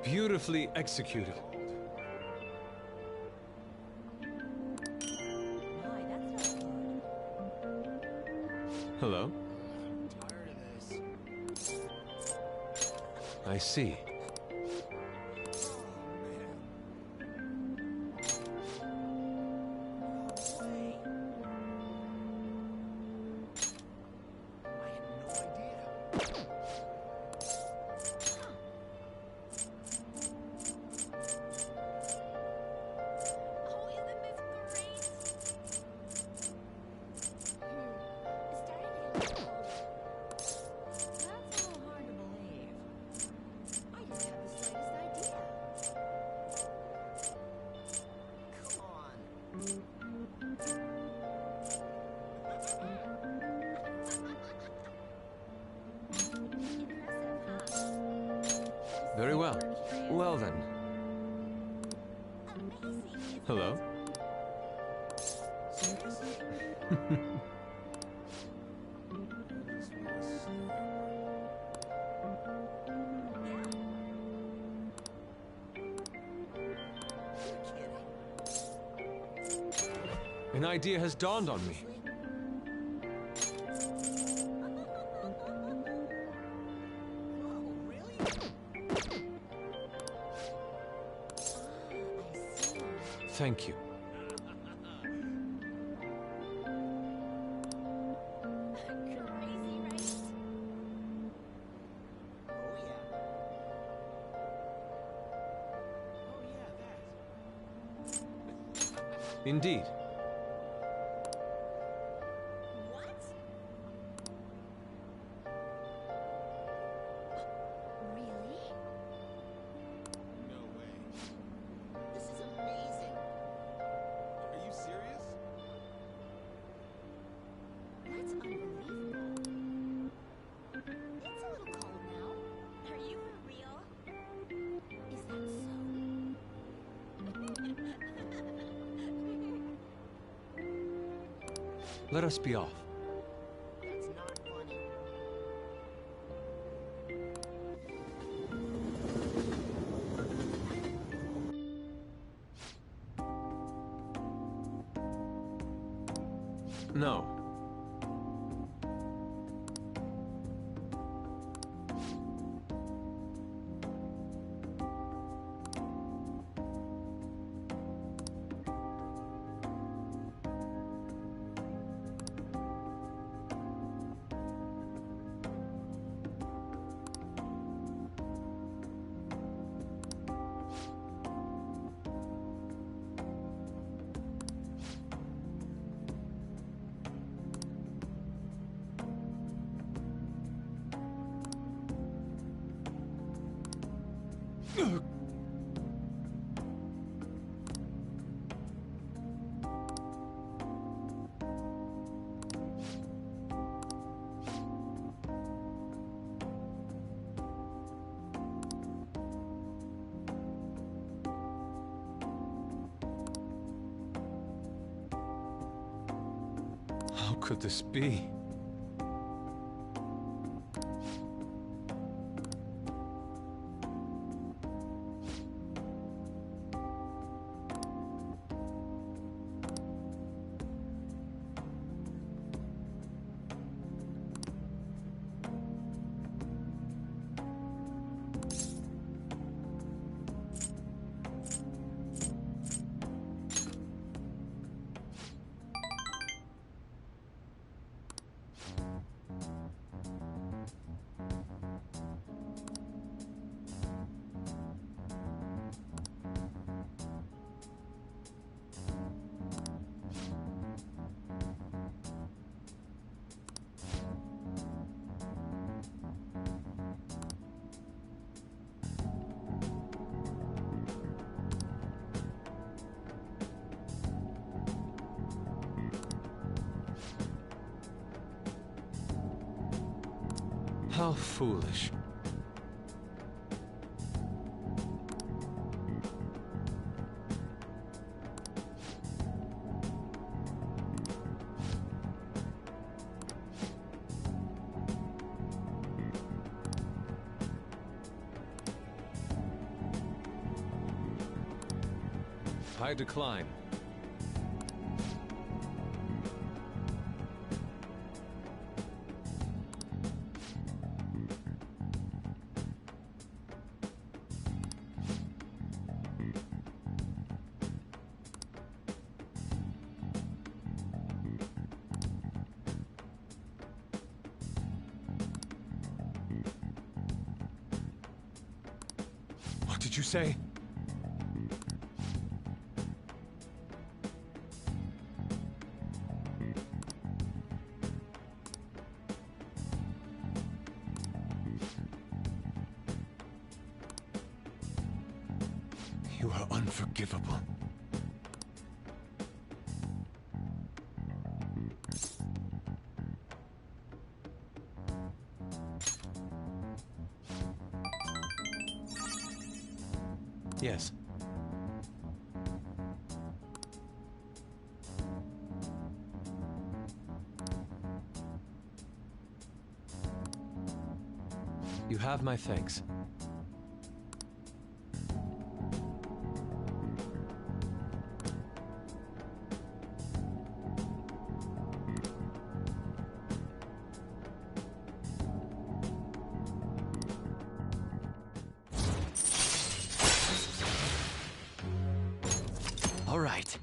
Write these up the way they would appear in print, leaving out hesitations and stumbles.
Beautifully executed. Hello? Tired of this. I see. Very well. Well then. Hello? An idea has dawned on me. Thank you. Indeed. Let us be off. That's not funny. No. How could this be? How foolish. I decline. What did you say? You are unforgivable. Yes. You have my thanks. All right.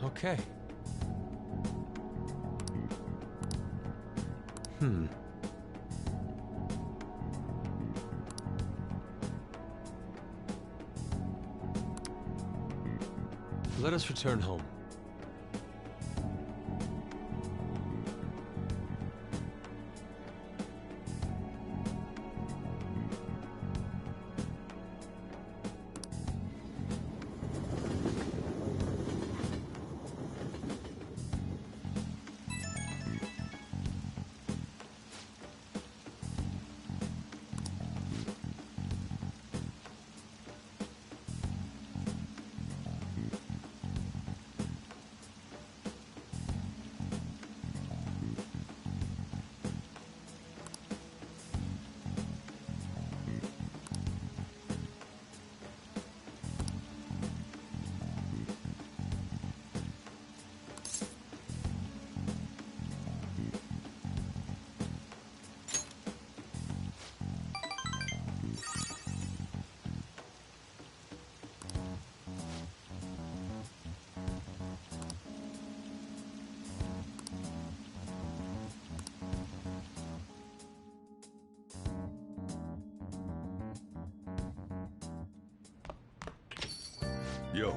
Okay. Let us return home. Yo.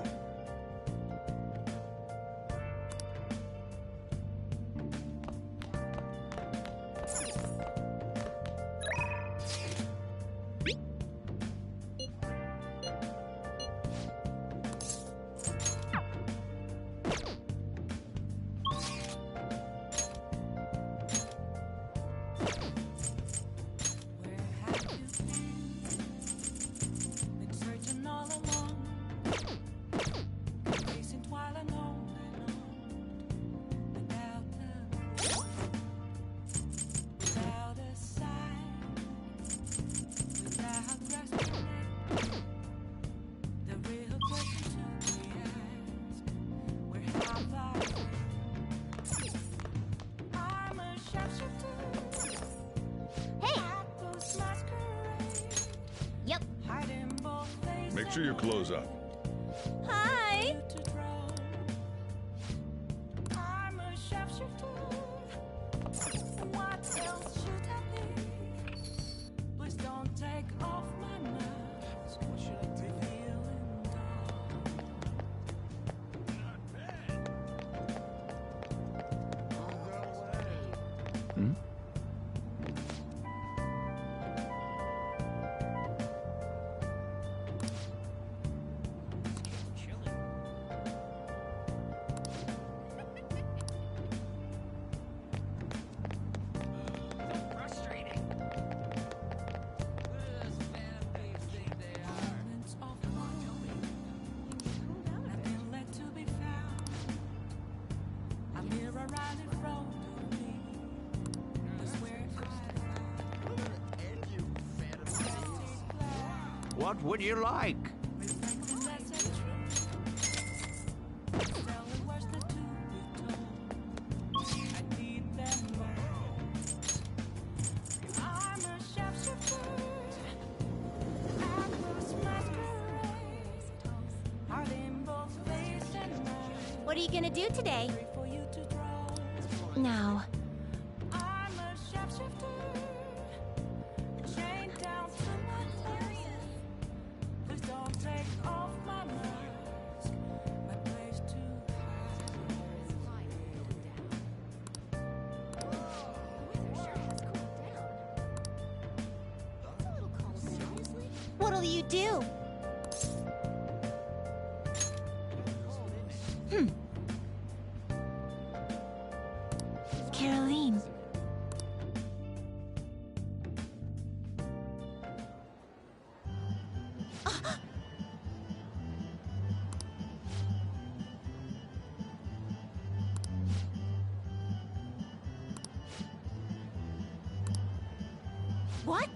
Yep. Make sure your clothes up. Hi. What would you like? What are you gonna do today? Now. What'll you do? Caroline. What?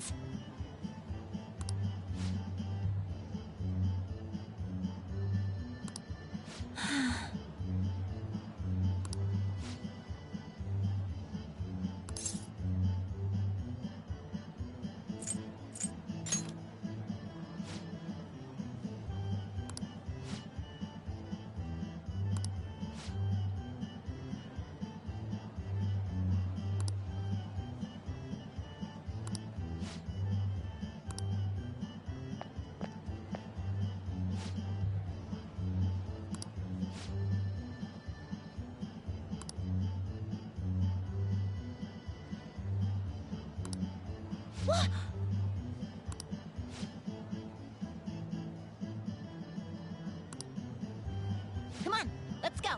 What? Come on, let's go.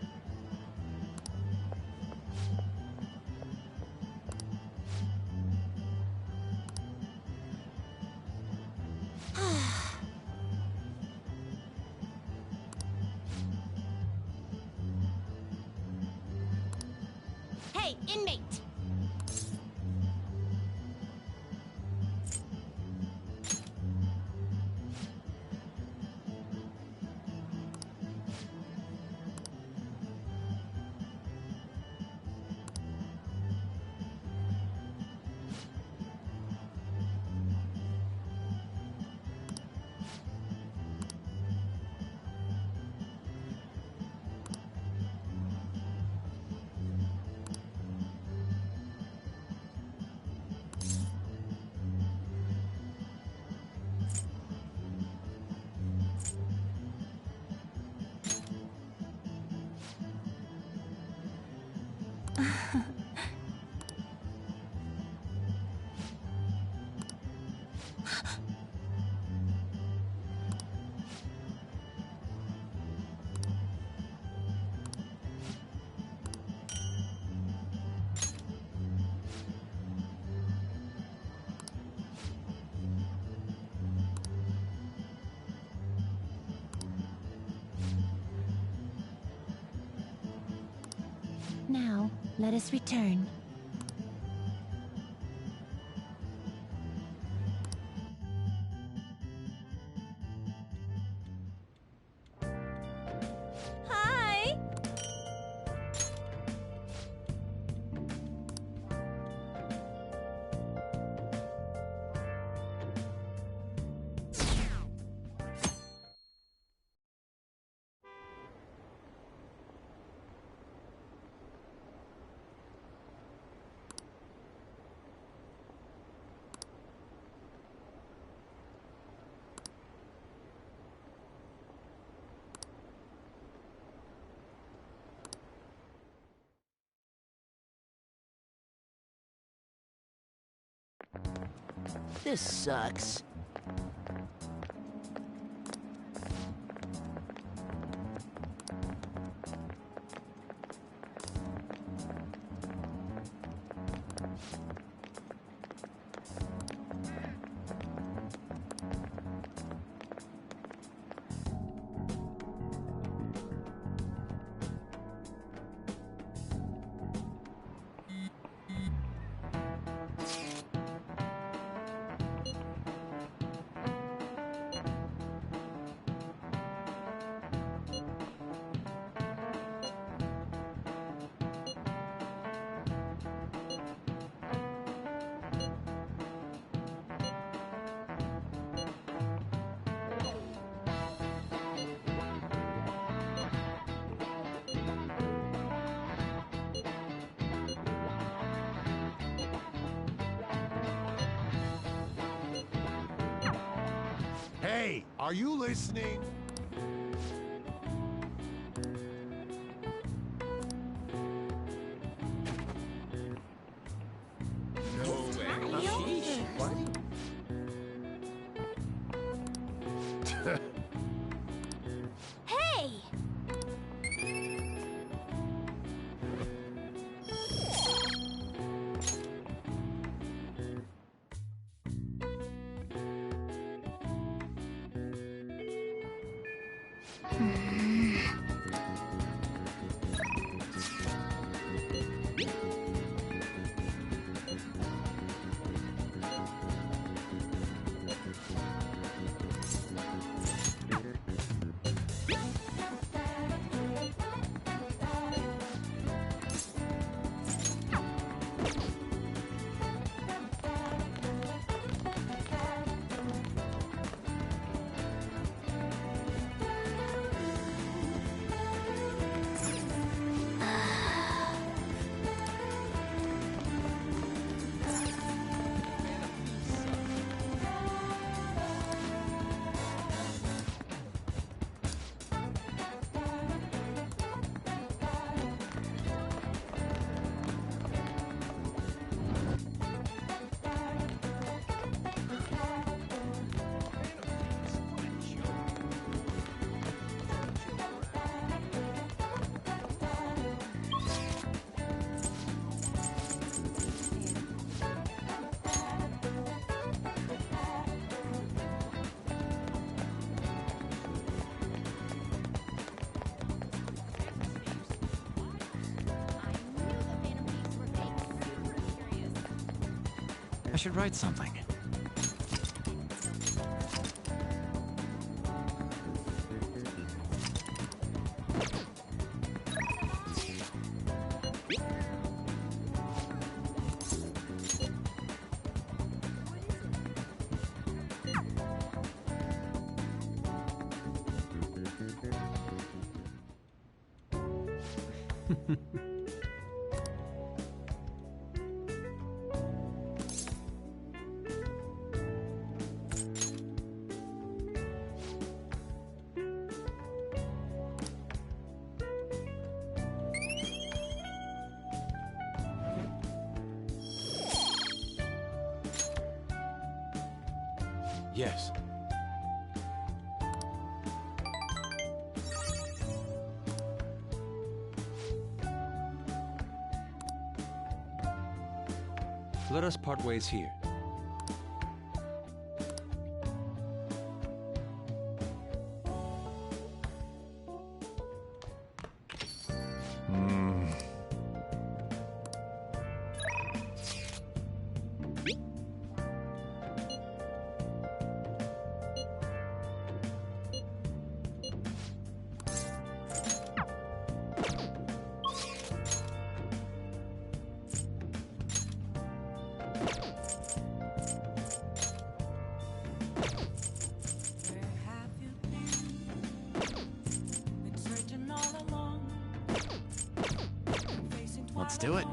Hey, inmate! Now, let us return. Hi! This sucks. Hey, are you listening? Hey! I should write something. Yes. Let us part ways here. Let's do it.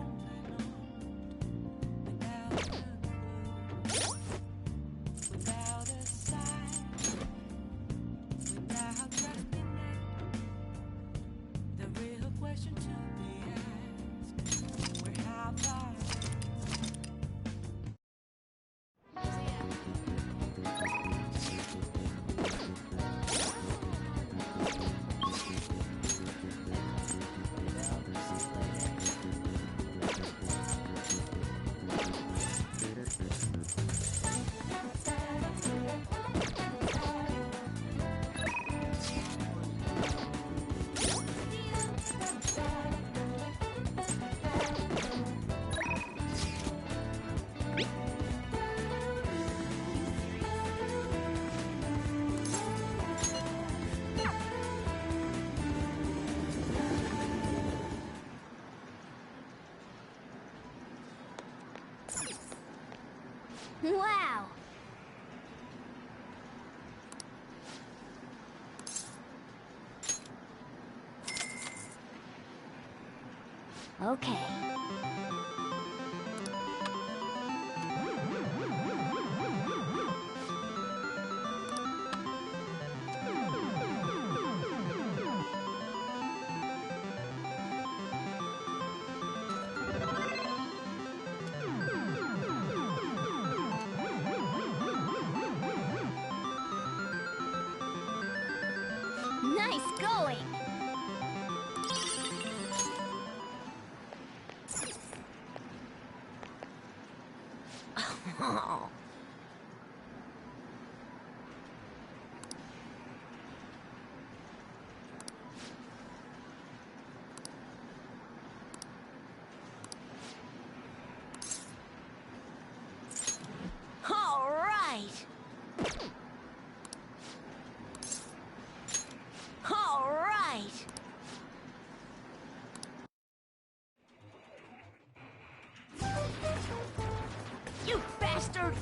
Wow! Okay. Nice going! All right! All right! You bastard!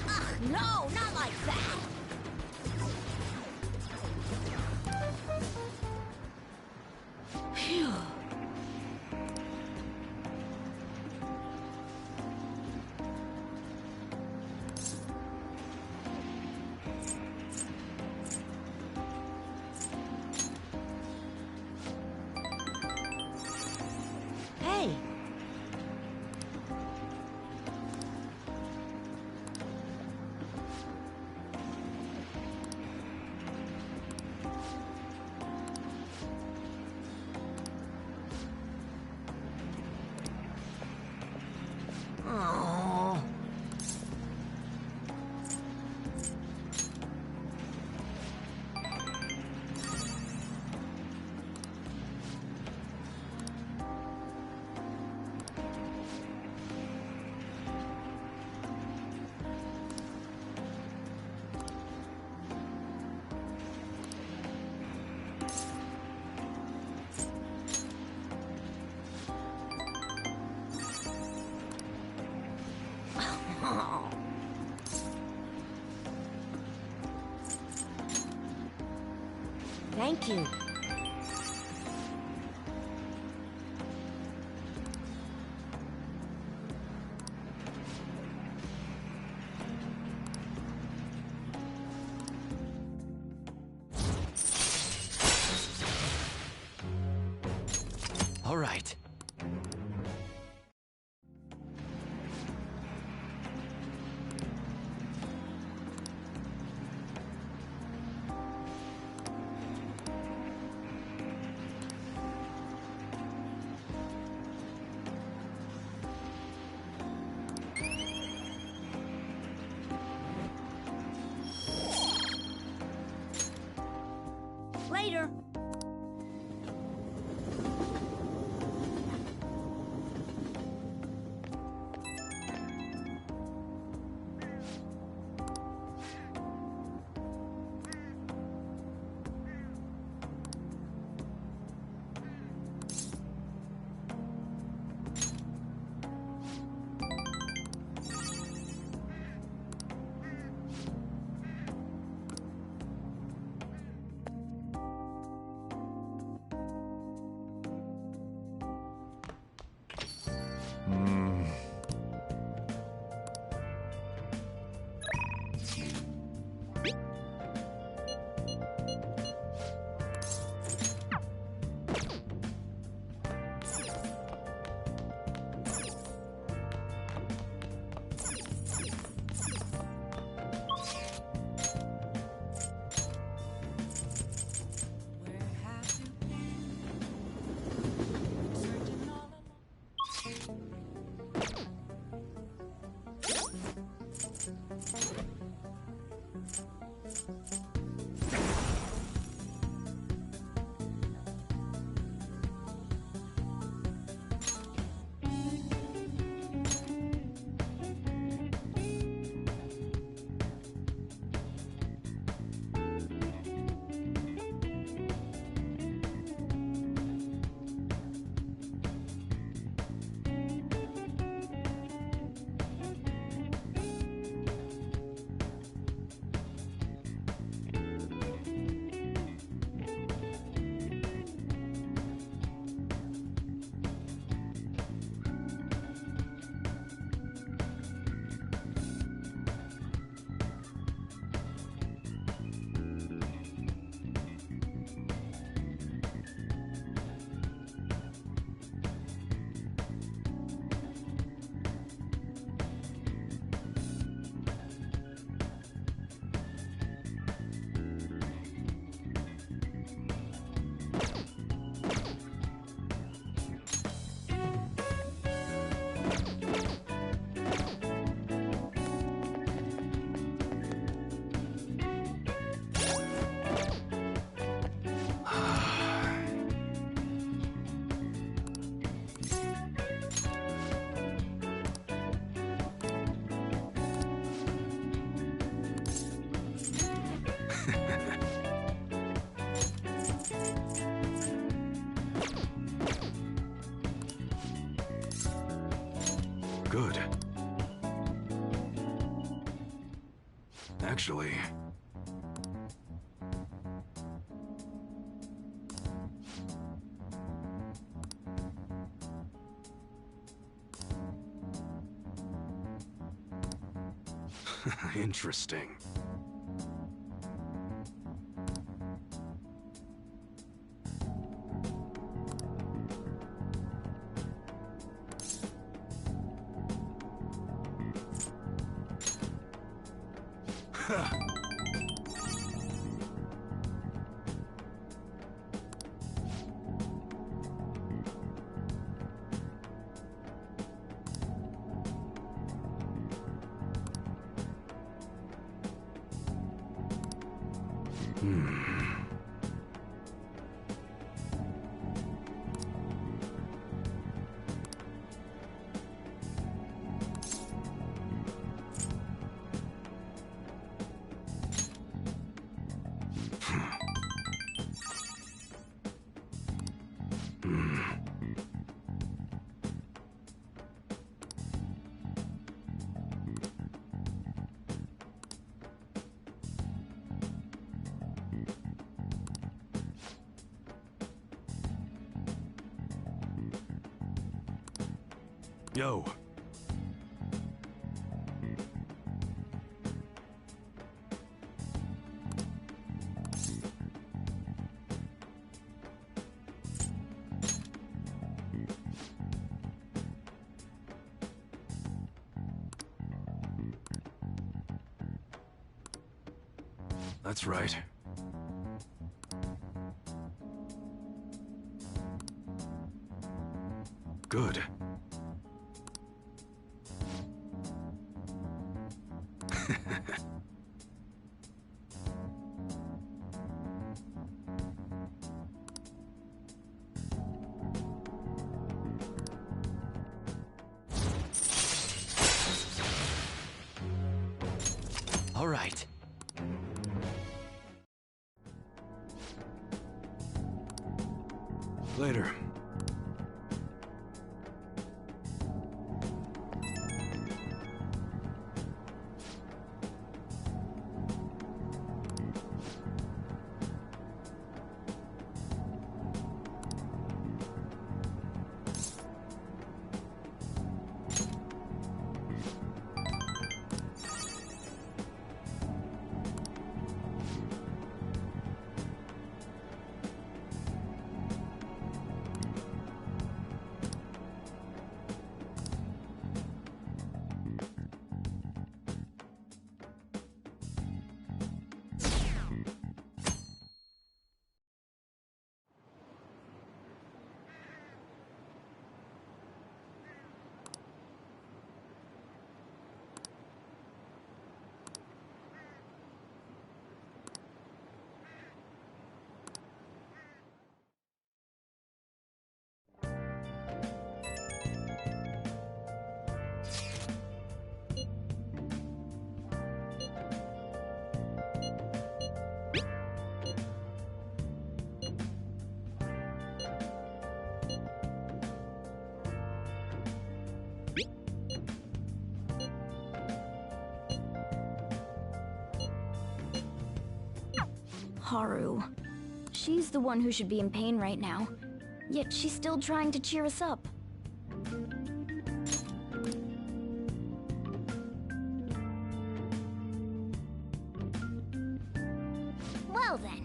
Ugh, no, not like that! Phew. Hey! Oh. Oh. Thank you. All right. Later. Good. Actually... Interesting. Yo. That's right. Good. All right. Later. Haru. She's the one who should be in pain right now. Yet she's still trying to cheer us up. Well then.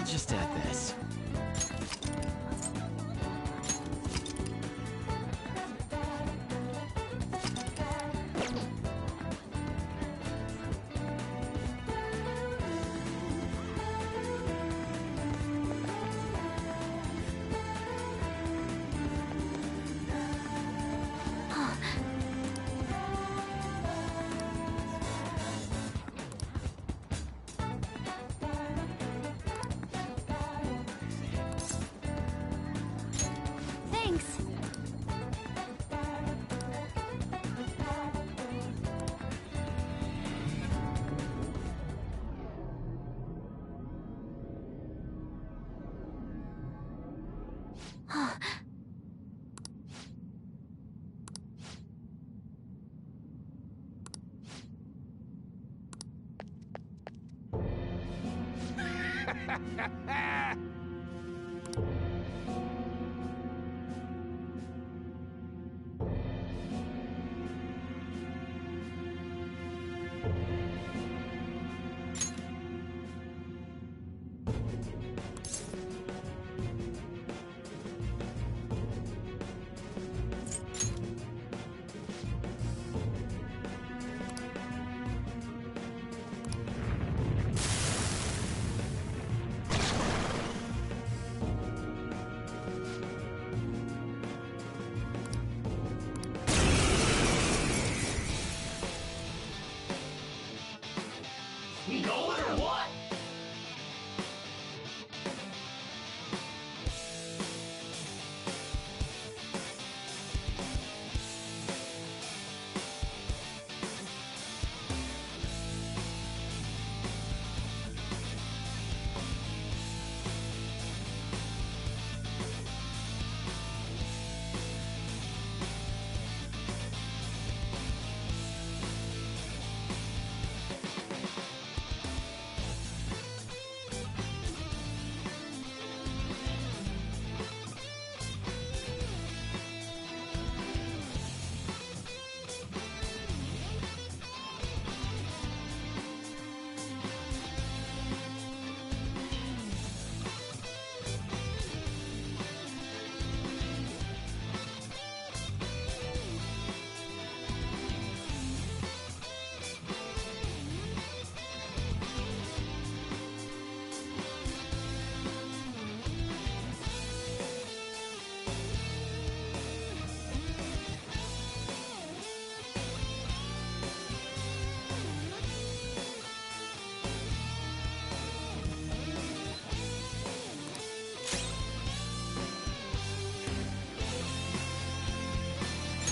just add this. Thanks.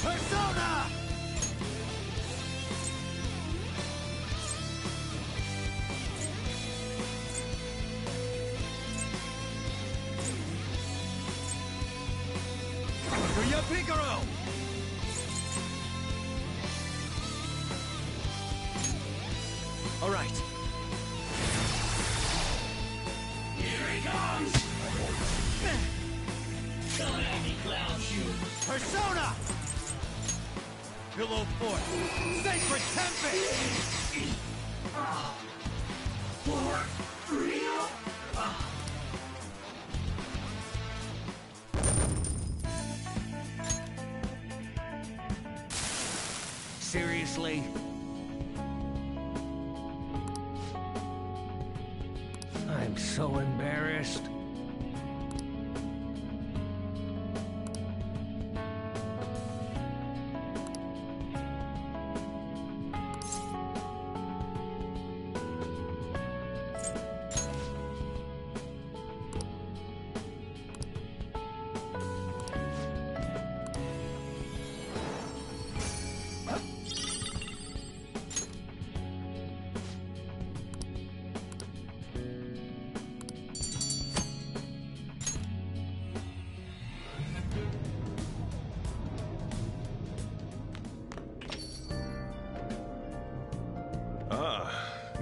Persona! Kaguya Picaro! All right. Here he comes! Come at me, clown shoes! Persona! Pillow Fort! Sacred Tempest! For real? Seriously? I'm so embarrassed.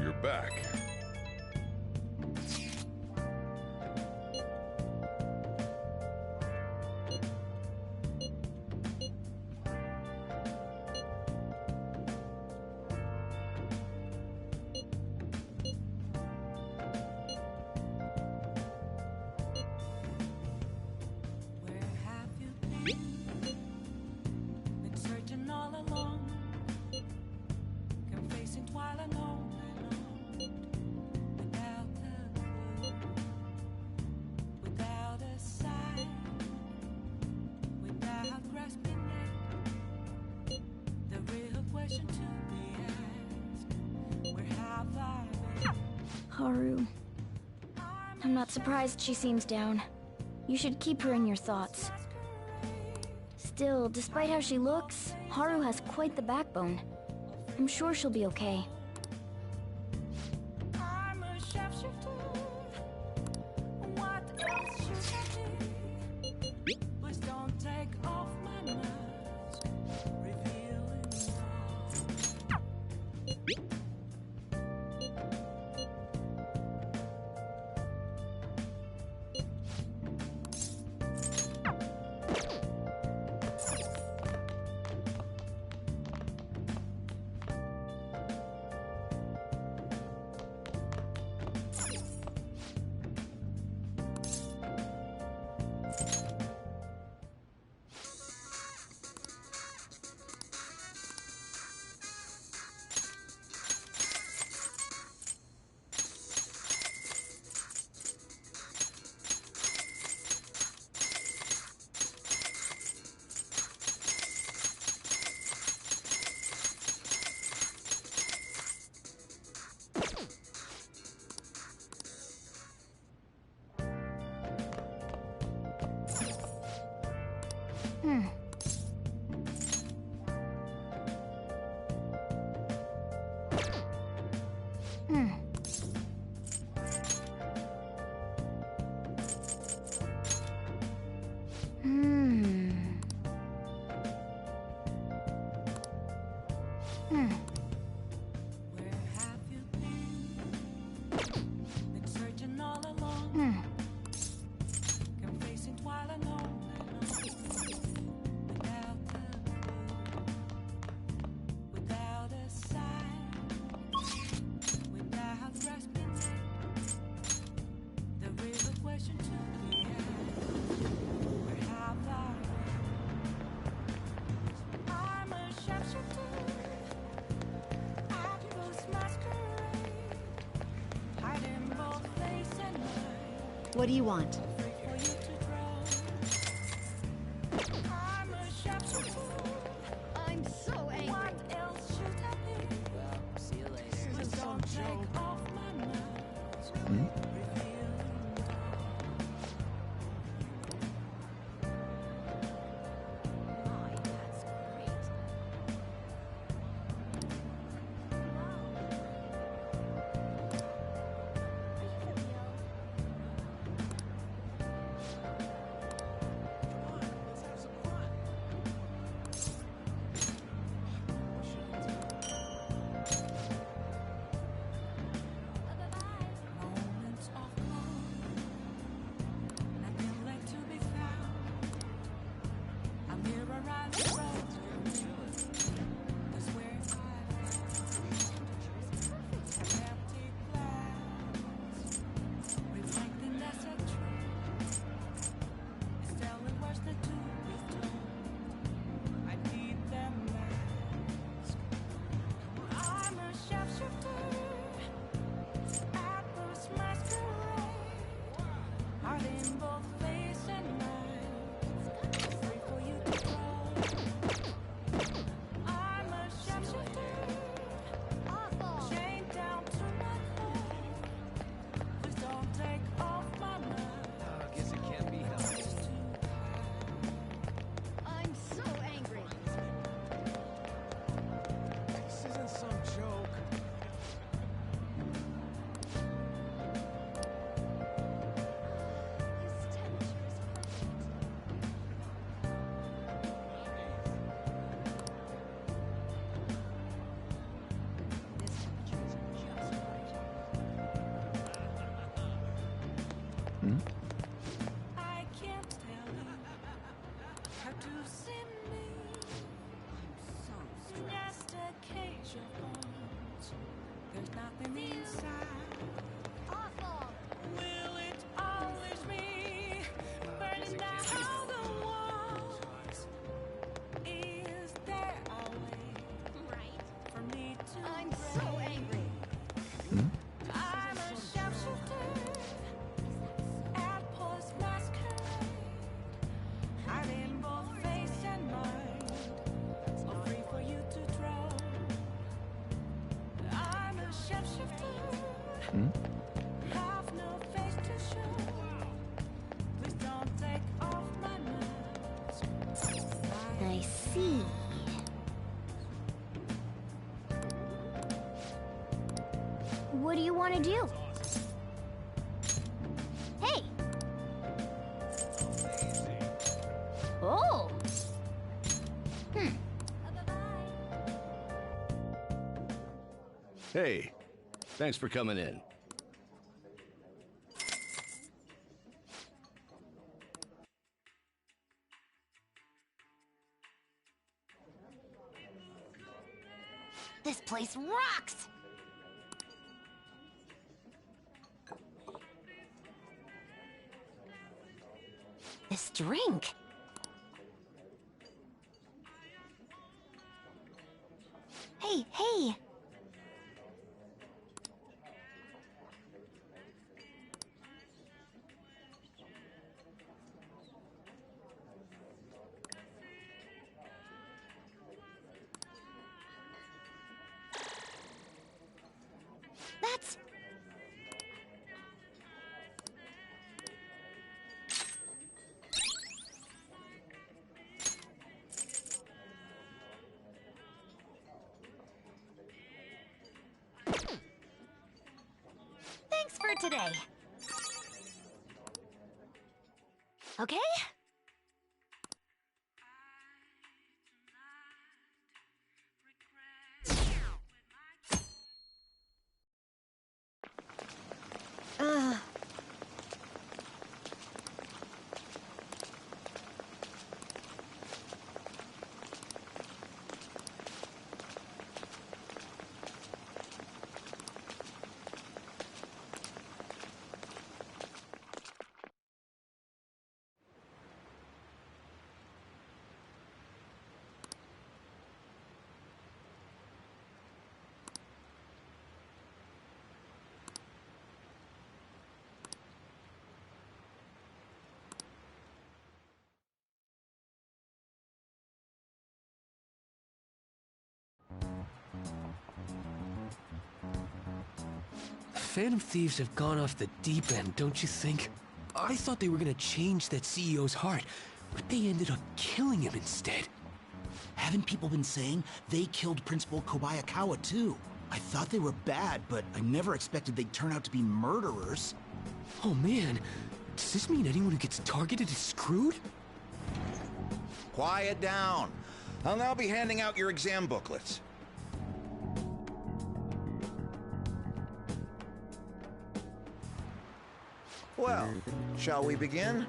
You're back. Haru. I'm not surprised she seems down. You should keep her in your thoughts. Still, despite how she looks, Haru has quite the backbone. I'm sure she'll be okay. I'm a sharpshooter. What else should I be? Please don't take off my mask, revealing all. Where have you been? Been searching all along. Confessing while alone. Without a clue. Without a sign. Without grasping it. There is a question to be asked. Where have I been? I'm a sharpshooter. What do you want? I'm so angry. What else should I be? Well, see you later. Please don't take off my mask. Moments of calm, nothing left to be found. A mirror around the road, that's where I found an empty glass, reflecting that's a truth. It's telling what's the truth is told. I need them mask. I'm a sharpshooter. At this masquerade, heart in both face and mind, free for you to throw. I'm a sharpshooter, chained down to my core. Please don't take off my mask. I guess it can't be helped. It's too I'm so angry. This isn't some joke. His temperature is perfect. This temperature is just right. I can't tell you how to see me. So stressed. Just a cage of bones. There's nothing inside. Awful. Will it always be burning down the walls? Is there a way Right. for me to I'm so break? angry. I'm a sharpshooter at post masquerade. I'm in both face and mind, so free for you to draw. I'm a sharpshooter. What do you want to do? Hey! Oh! Hey, thanks for coming in. This place rocks! This drink. Hey, hey! That's... Thanks for today. Okay? Phantom Thieves have gone off the deep end, don't you think? I thought they were gonna change that CEO's heart, but they ended up killing him instead. Haven't people been saying they killed Principal Kobayakawa too? I thought they were bad, but I never expected they'd turn out to be murderers. Oh man, does this mean anyone who gets targeted is screwed? Quiet down. I'll now be handing out your exam booklets. Well, shall we begin?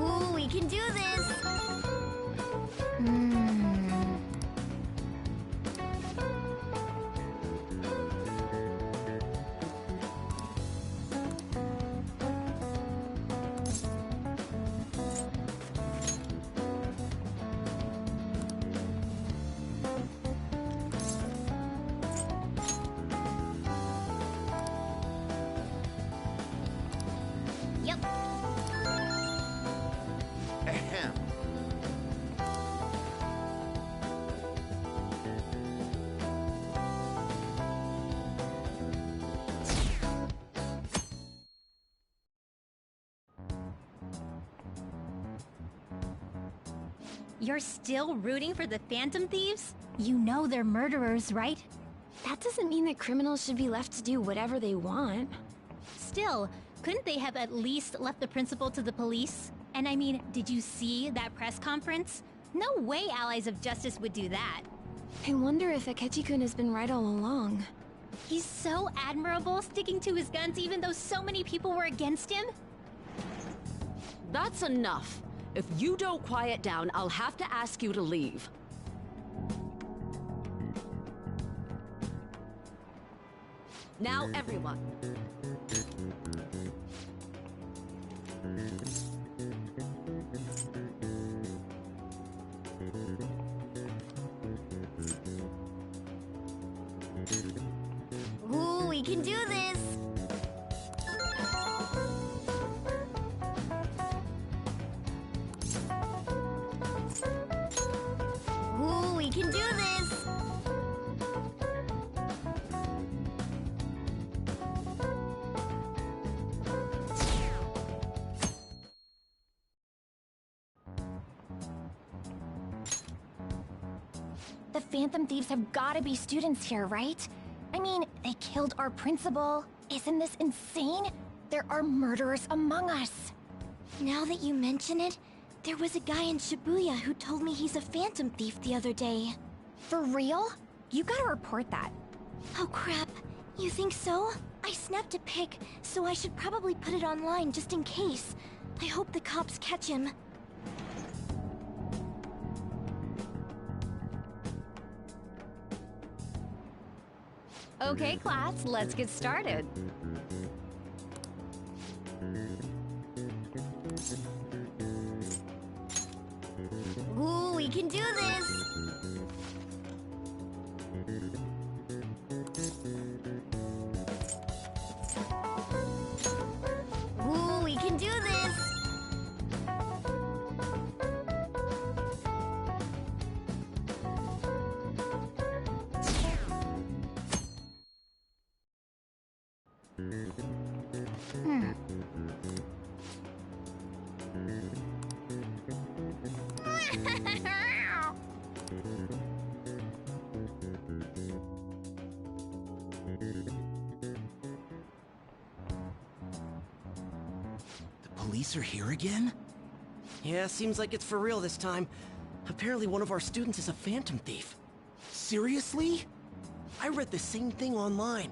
Ooh, we can do this! Yep. Ahem. You're still rooting for the Phantom Thieves? You know they're murderers, right? That doesn't mean that criminals should be left to do whatever they want. Still, couldn't they have at least left the principal to the police? And I mean, did you see that press conference? No way Allies of Justice would do that. I wonder if Akechi-kun has been right all along. He's so admirable, sticking to his guns even though so many people were against him. That's enough. If you don't quiet down, I'll have to ask you to leave. Now, everyone. we can do this! Ooh, we can do this! The Phantom Thieves have gotta be students here, right? I mean, they killed our principal. Isn't this insane? There are murderers among us. Now that you mention it, there was a guy in Shibuya who told me he's a Phantom Thief the other day. For real? You gotta report that. Oh crap, you think so? I snapped a pic, so I should probably put it online just in case. I hope the cops catch him. Okay, class, let's get started. Ooh, we can do this! Ooh, we can do this! Police are here again? Yeah, seems like it's for real this time. Apparently one of our students is a Phantom Thief. Seriously? I read the same thing online.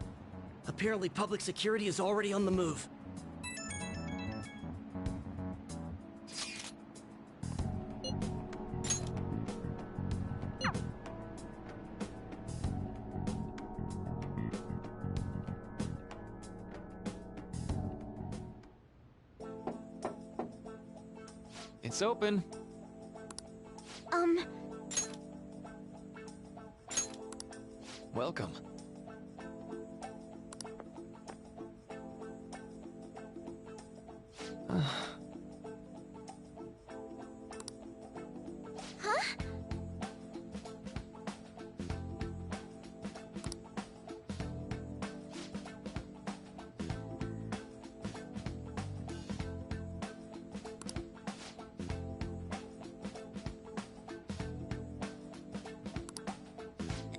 Apparently public security is already on the move. It's open. Welcome. Huh?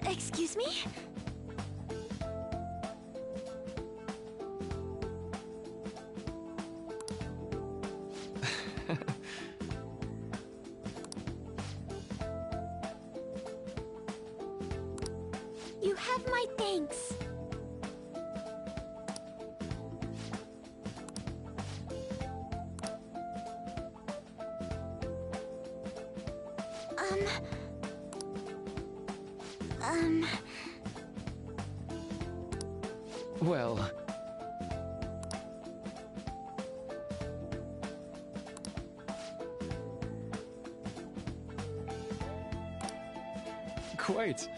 Excuse me? You have my thanks. Well... Quite.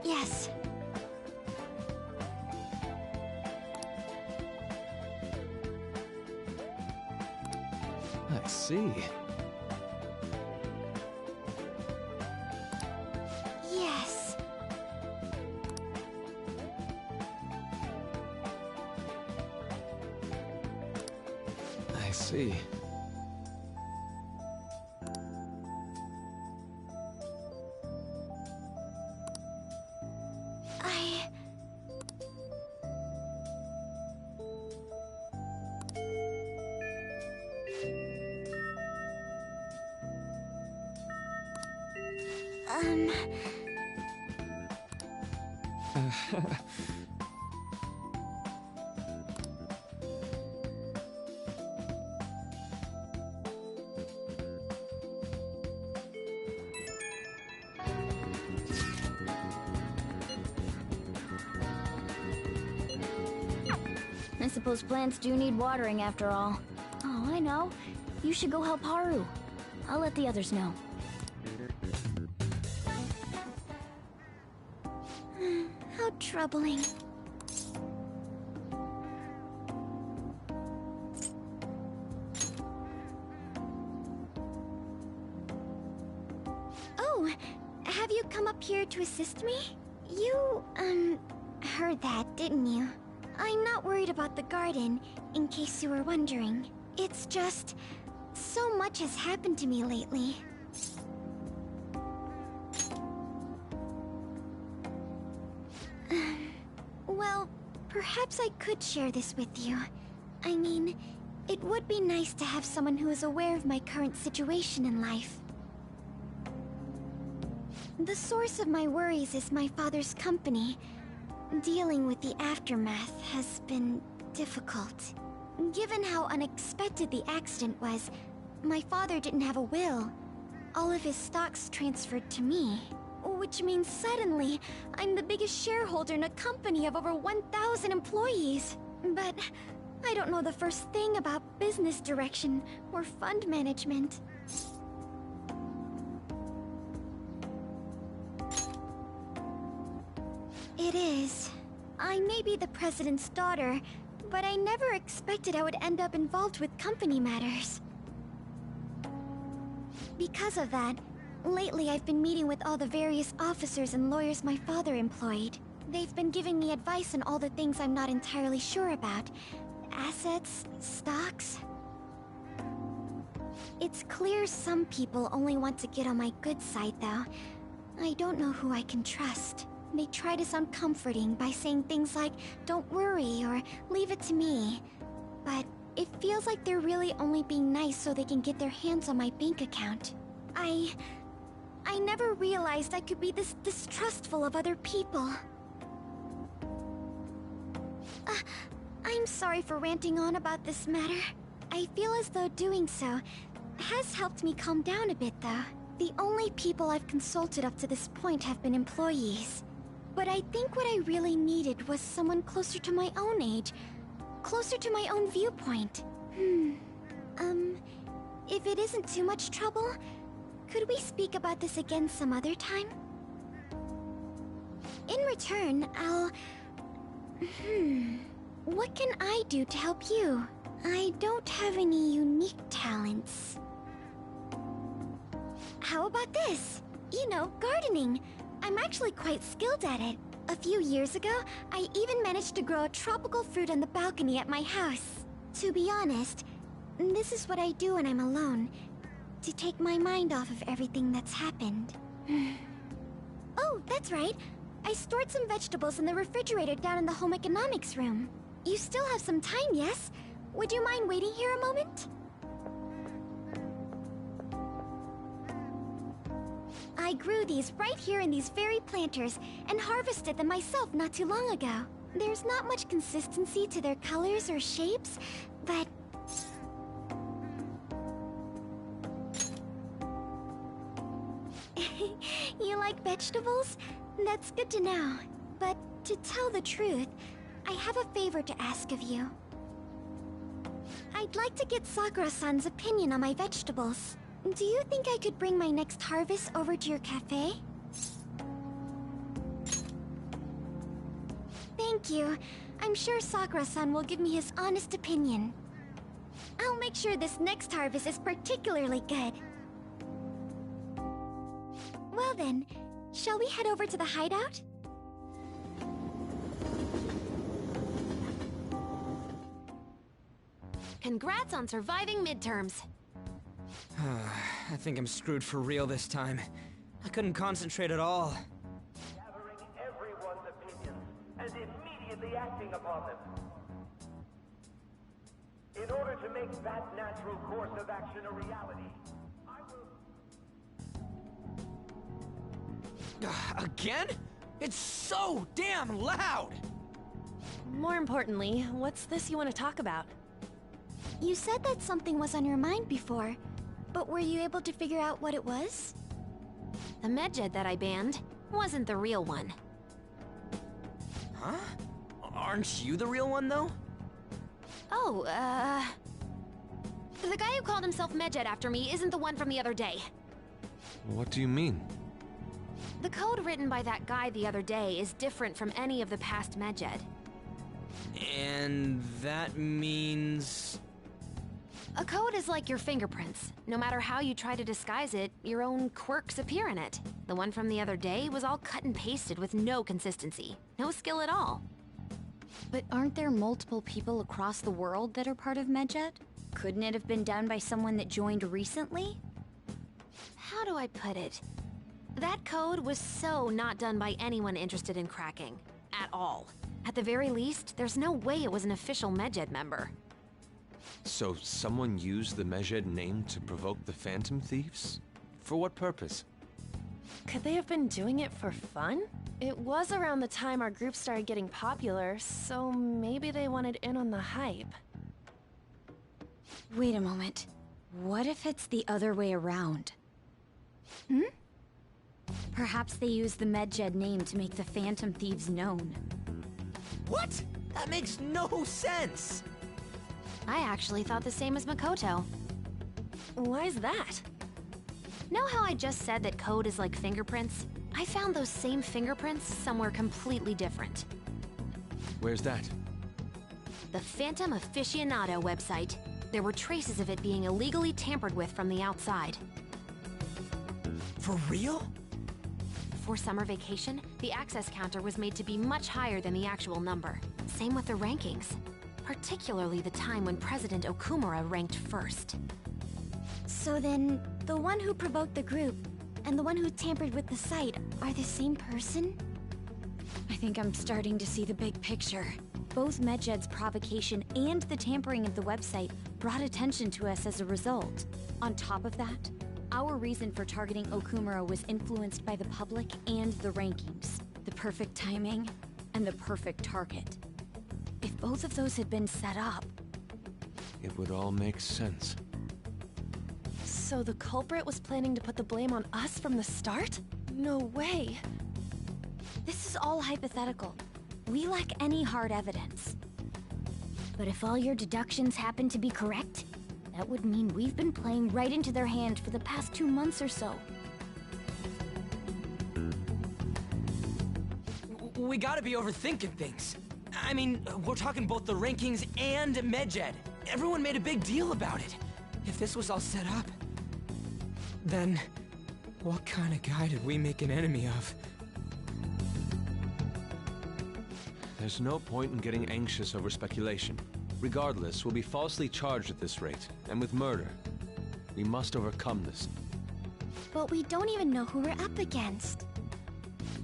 Yes. I see. Yes. I see. suppose plants do need watering after all. Oh, I know. You should go help Haru. I'll let the others know. How troubling. Oh, have you come up here to assist me? You, heard that, didn't you? I'm not worried about the garden, in case you were wondering. It's just... so much has happened to me lately. Well, perhaps I could share this with you. I mean, it would be nice to have someone who is aware of my current situation in life. The source of my worries is my father's company. Dealing with the aftermath has been difficult. Given how unexpected the accident was, my father didn't have a will. All of his stocks transferred to me. Which means suddenly, I'm the biggest shareholder in a company of over 1,000 employees. But I don't know the first thing about business direction or fund management. It is. I may be the president's daughter, but I never expected I would end up involved with company matters. Because of that, lately I've been meeting with all the various officers and lawyers my father employed. They've been giving me advice on all the things I'm not entirely sure about. Assets, stocks. It's clear some people only want to get on my good side, though. I don't know who I can trust. They try to sound comforting by saying things like, "Don't worry," or "Leave it to me." But it feels like they're really only being nice so they can get their hands on my bank account. I never realized I could be this distrustful of other people. I'm sorry for ranting on about this matter. I feel as though doing so has helped me calm down a bit, though. The only people I've consulted up to this point have been employees. But I think what I really needed was someone closer to my own age, closer to my own viewpoint. If it isn't too much trouble, could we speak about this again some other time? In return, I'll... What can I do to help you? I don't have any unique talents. How about this? You know, gardening. I'm actually quite skilled at it. A few years ago, I even managed to grow a tropical fruit on the balcony at my house. To be honest, this is what I do when I'm alone, to take my mind off of everything that's happened. Oh, that's right. I stored some vegetables in the refrigerator down in the home economics room. You still have some time, yes? Would you mind waiting here a moment? I grew these right here in these very planters and harvested them myself not too long ago. There's not much consistency to their colors or shapes, but... You like vegetables? That's good to know. But to tell the truth, I have a favor to ask of you. I'd like to get Sakura-san's opinion on my vegetables. Do you think I could bring my next harvest over to your cafe? Thank you. I'm sure Sakura-san will give me his honest opinion. I'll make sure this next harvest is particularly good. Well then, shall we head over to the hideout? Congrats on surviving midterms. I think I'm screwed for real this time. I couldn't concentrate at all. Gathering everyone's opinions and immediately acting upon them. In order to make that natural course of action a reality, I will... Again? It's so damn loud! More importantly, what's this you want to talk about? You said that something was on your mind before, but were you able to figure out what it was? The medjed that I banned wasn't the real one. Huh? Aren't you the real one, though? Oh, the guy who called himself Medjed after me isn't the one from the other day. What do you mean? The code written by that guy the other day is different from any of the past Medjed. And that means... A code is like your fingerprints. No matter how you try to disguise it, your own quirks appear in it. The one from the other day was all cut and pasted with no consistency. No skill at all. But aren't there multiple people across the world that are part of Medjed? Couldn't it have been done by someone that joined recently? How do I put it? That code was so not done by anyone interested in cracking. At all. At the very least, there's no way it was an official Medjed member. So someone used the Medjed name to provoke the Phantom Thieves? For what purpose? Could they have been doing it for fun? It was around the time our group started getting popular, so maybe they wanted in on the hype. Wait a moment. What if it's the other way around? Perhaps they used the Medjed name to make the Phantom Thieves known. What? That makes no sense! I actually thought the same as Makoto. Why's that? Know how I just said that code is like fingerprints? I found those same fingerprints somewhere completely different. Where's that? The Phantom Aficionado website. There were traces of it being illegally tampered with from the outside. For real? For summer vacation, the access counter was made to be much higher than the actual number. Same with the rankings. Particularly the time when President Okumura ranked first. So then, the one who provoked the group and the one who tampered with the site are the same person? I think I'm starting to see the big picture. Both Medjed's provocation and the tampering of the website brought attention to us as a result. On top of that, our reason for targeting Okumura was influenced by the public and the rankings. The perfect timing and the perfect target. If both of those had been set up... It would all make sense. So the culprit was planning to put the blame on us from the start? No way. This is all hypothetical. We lack any hard evidence. But if all your deductions happen to be correct, that would mean we've been playing right into their hand for the past 2 months or so. We gotta be overthinking things. I mean, we're talking both the rankings and Medjed. Everyone made a big deal about it. If this was all set up, then what kind of guy did we make an enemy of? There's no point in getting anxious over speculation. Regardless, we'll be falsely charged at this rate, and with murder. We must overcome this. But we don't even know who we're up against.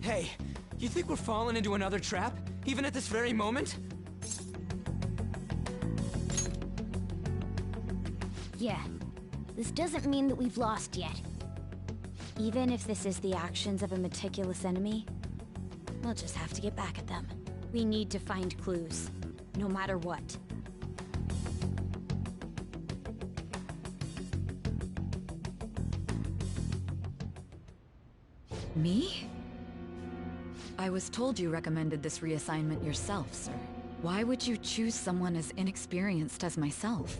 Hey, you think we're falling into another trap, even at this very moment? Yeah, this doesn't mean that we've lost yet. Even if this is the actions of a meticulous enemy, we'll just have to get back at them. We need to find clues, no matter what. Me? I was told you recommended this reassignment yourself, sir. Why would you choose someone as inexperienced as myself?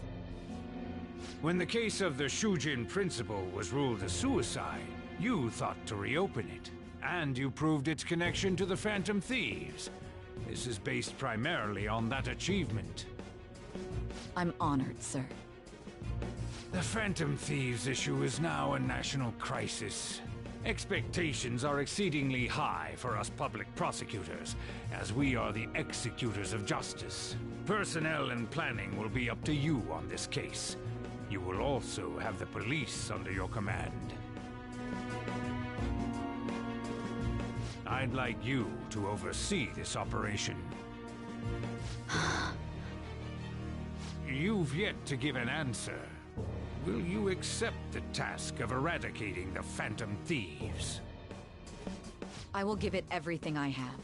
When the case of the Shujin principal was ruled a suicide, you thought to reopen it. And you proved its connection to the Phantom Thieves. This is based primarily on that achievement. I'm honored, sir. The Phantom Thieves issue is now a national crisis. Expectations are exceedingly high for us public prosecutors, as we are the executors of justice. Personnel and planning will be up to you on this case. You will also have the police under your command. I'd like you to oversee this operation. You've yet to give an answer. Will you accept the task of eradicating the Phantom Thieves? I will give it everything I have.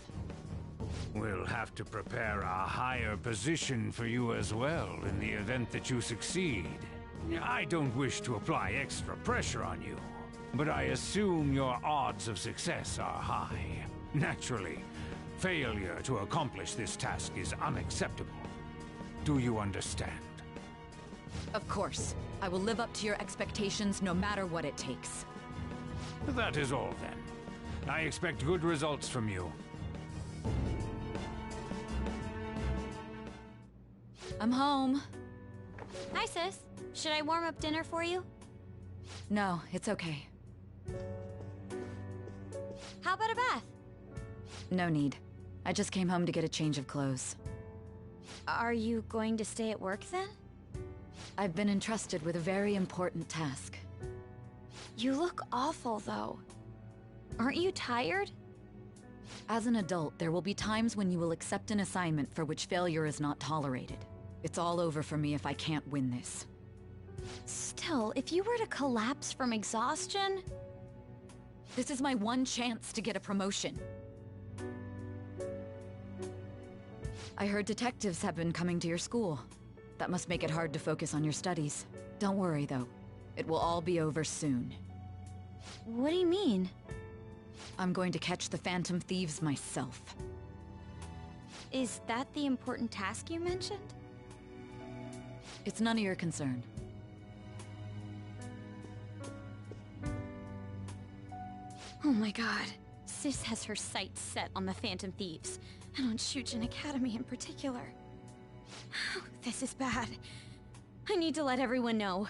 We'll have to prepare a higher position for you as well in the event that you succeed. I don't wish to apply extra pressure on you, but I assume your odds of success are high. Naturally, failure to accomplish this task is unacceptable. Do you understand? Of course. I will live up to your expectations no matter what it takes. That is all, then. I expect good results from you. I'm home. Hi, sis. Should I warm up dinner for you? No, it's okay. How about a bath? No need. I just came home to get a change of clothes. Are you going to stay at work then? I've been entrusted with a very important task. You look awful, though. Aren't you tired? As an adult, there will be times when you will accept an assignment for which failure is not tolerated. It's all over for me if I can't win this. Still, if you were to collapse from exhaustion... This is my one chance to get a promotion. I heard detectives have been coming to your school. That must make it hard to focus on your studies. Don't worry, though. It will all be over soon. What do you mean? I'm going to catch the Phantom Thieves myself. Is that the important task you mentioned? It's none of your concern. Oh my god. Sis has her sights set on the Phantom Thieves, and on Shujin Academy in particular. This is bad. I need to let everyone know.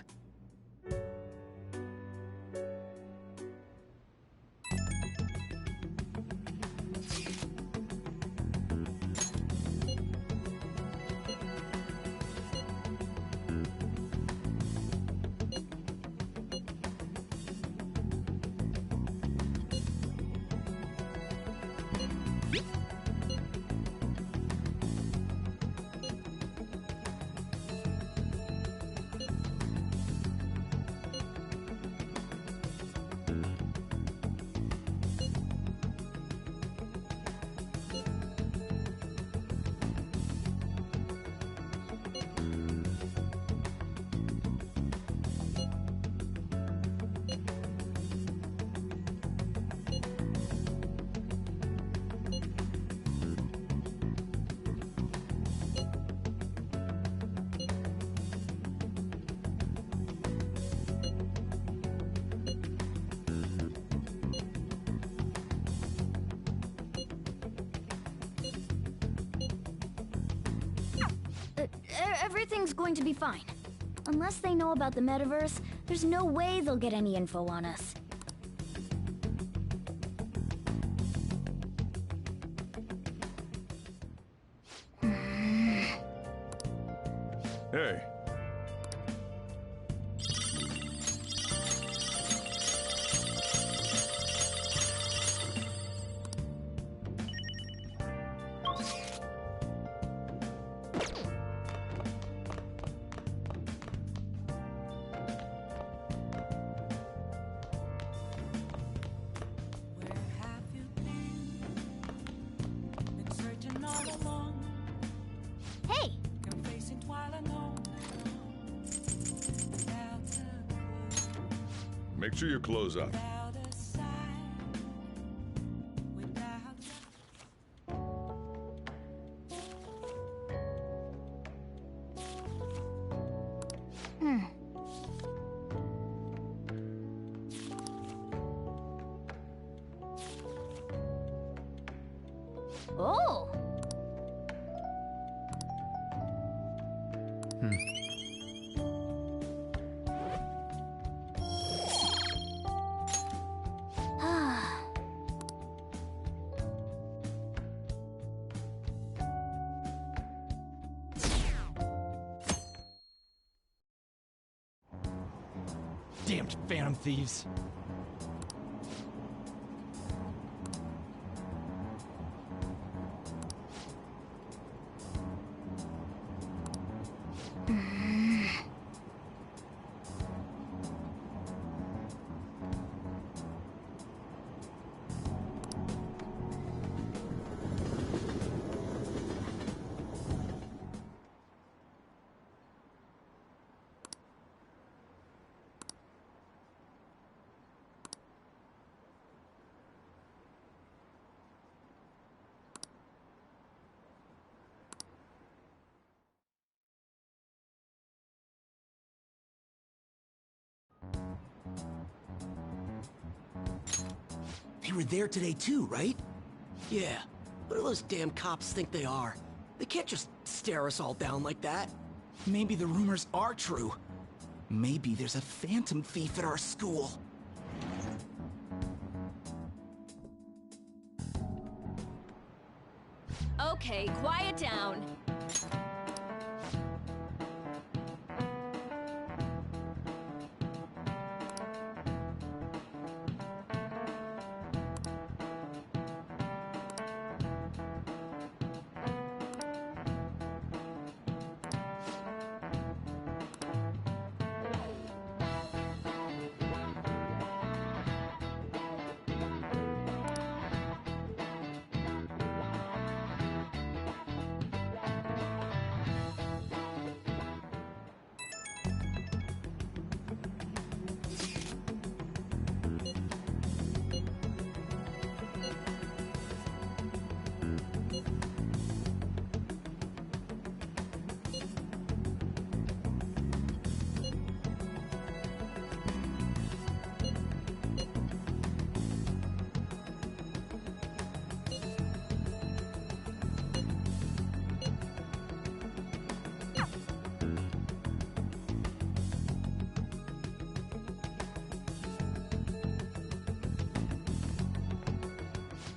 Everything's going to be fine. Unless they know about the metaverse, there's no way they'll get any info on us. Hey. Hey! Make sure your clothes up. Oh! Damned Phantom Thieves. They were there today too, right? Yeah. What do those damn cops think they are? They can't just stare us all down like that. Maybe the rumors are true. Maybe there's a phantom thief at our school. Okay, quiet down.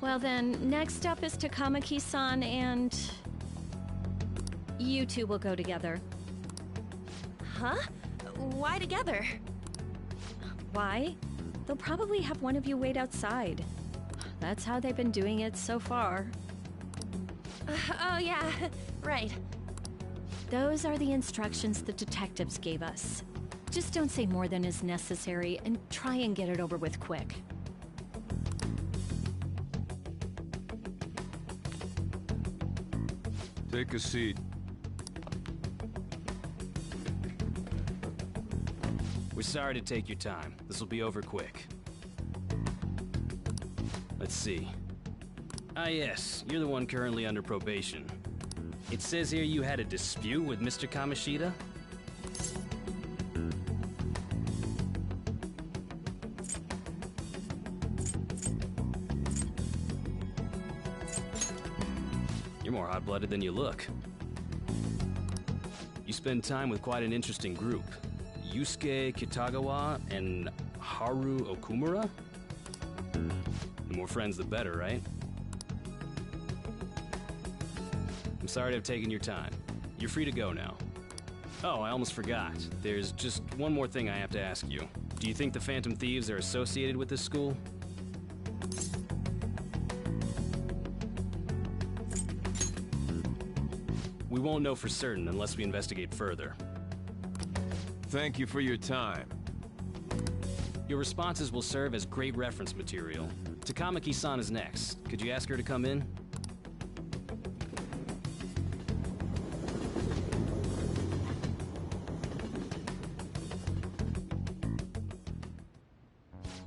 Well then, next up is Takamaki-san and... you two will go together. Huh? Why together? Why? They'll probably have one of you wait outside. That's how they've been doing it so far. Oh yeah, right. Those are the instructions the detectives gave us. Just don't say more than is necessary and try and get it over with quick. Take a seat. We're sorry to take your time. This will be over quick. Let's see. Ah yes, you're the one currently under probation. It says here you had a dispute with Mr. Kamoshida? You're more hot-blooded than you look. You spend time with quite an interesting group. Yusuke Kitagawa and Haru Okumura? The more friends, the better, right? I'm sorry to have taken your time. You're free to go now. Oh, I almost forgot. There's just one more thing I have to ask you. Do you think the Phantom Thieves are associated with this school? We won't know for certain unless we investigate further. Thank you for your time. Your responses will serve as great reference material. Takamaki-san is next. Could you ask her to come in?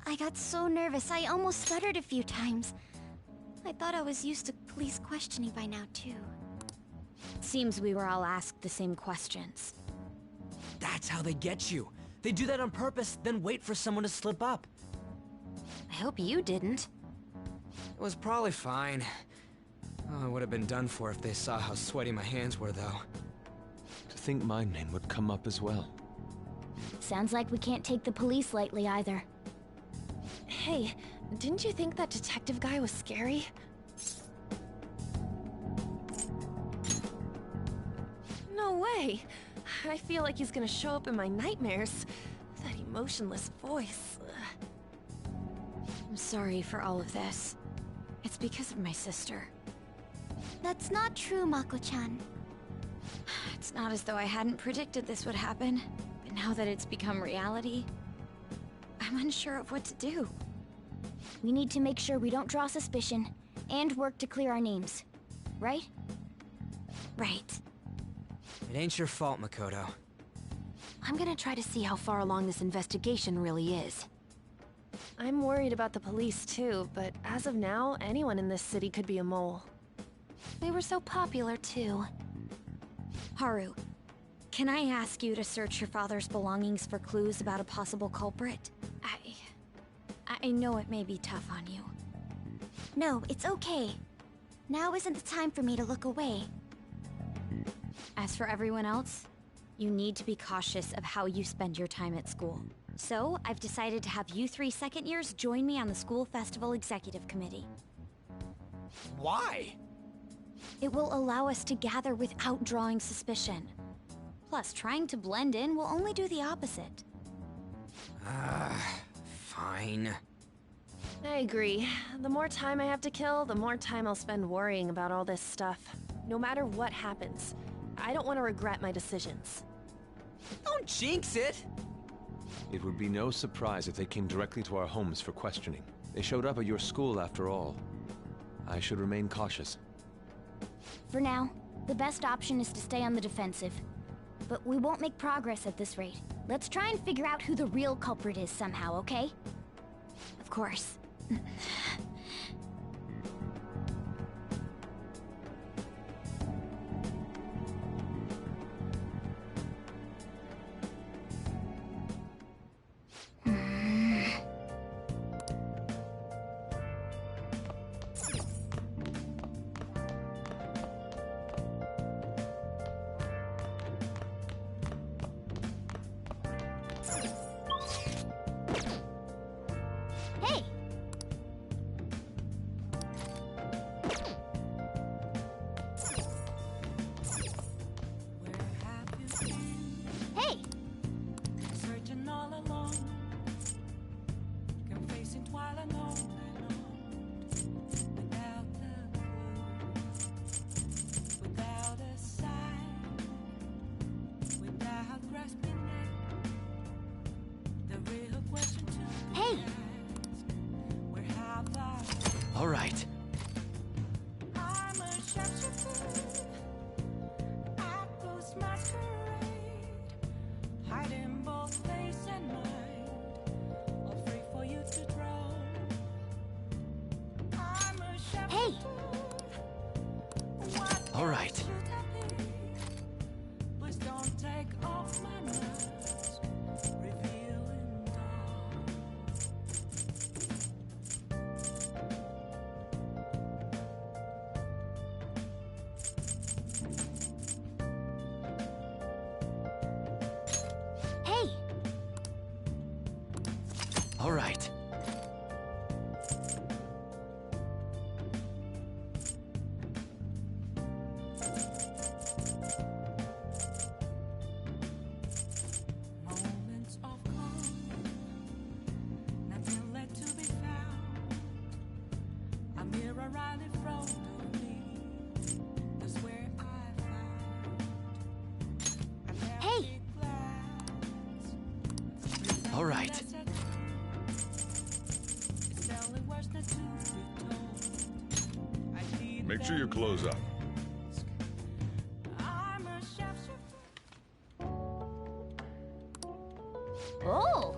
I got so nervous, I almost stuttered a few times. I thought I was used to police questioning by now, too. Seems we were all asked the same questions. That's how they get you. They do that on purpose, then wait for someone to slip up. I hope you didn't. It was probably fine. Oh, I would have been done for if they saw how sweaty my hands were, though. To think my name would come up as well. Sounds like we can't take the police lightly either. Hey, didn't you think that detective guy was scary? No way! I feel like he's gonna show up in my nightmares. That emotionless voice. I'm sorry for all of this. It's because of my sister. That's not true, Mako-chan. It's not as though I hadn't predicted this would happen, but now that it's become reality, I'm unsure of what to do. We need to make sure we don't draw suspicion, and work to clear our names. Right? Right. It ain't your fault, Makoto. I'm gonna try to see how far along this investigation really is. I'm worried about the police too, but as of now, anyone in this city could be a mole. They were so popular too. Haru, can I ask you to search your father's belongings for clues about a possible culprit? I know it may be tough on you, No, it's okay. Now isn't the time for me to look away. As for everyone else, you need to be cautious of how you spend your time at school. So, I've decided to have you 3 second years join me on the school festival executive committee. Why? It will allow us to gather without drawing suspicion. Plus, trying to blend in will only do the opposite. Fine. I agree. The more time I have to kill, the more time I'll spend worrying about all this stuff. No matter what happens, I don't want to regret my decisions. Don't jinx it! It would be no surprise if they came directly to our homes for questioning. They showed up at your school after all. I should remain cautious. For now, the best option is to stay on the defensive. But we won't make progress at this rate. Let's try and figure out who the real culprit is somehow, okay? Of course. Hey! Hey! Searching all along, confessing while I know without a clue, without a sign, without grasping it. The real question to Hey! where have I? All right. I'm a sharpshooter. I post masquerade, hiding both face and mind, all free for you to draw. I'm a Hey! sharpshooter. What All right. should I be? Please don't take off my mask, revealing dawn. Hey! All right. Moments of calm, nothing left to be found. A mirror right in front of me, that's where I found. Hey! All right. It's only words not to be told. I need Make sure you close up. I'm a sharpshooter. Oh!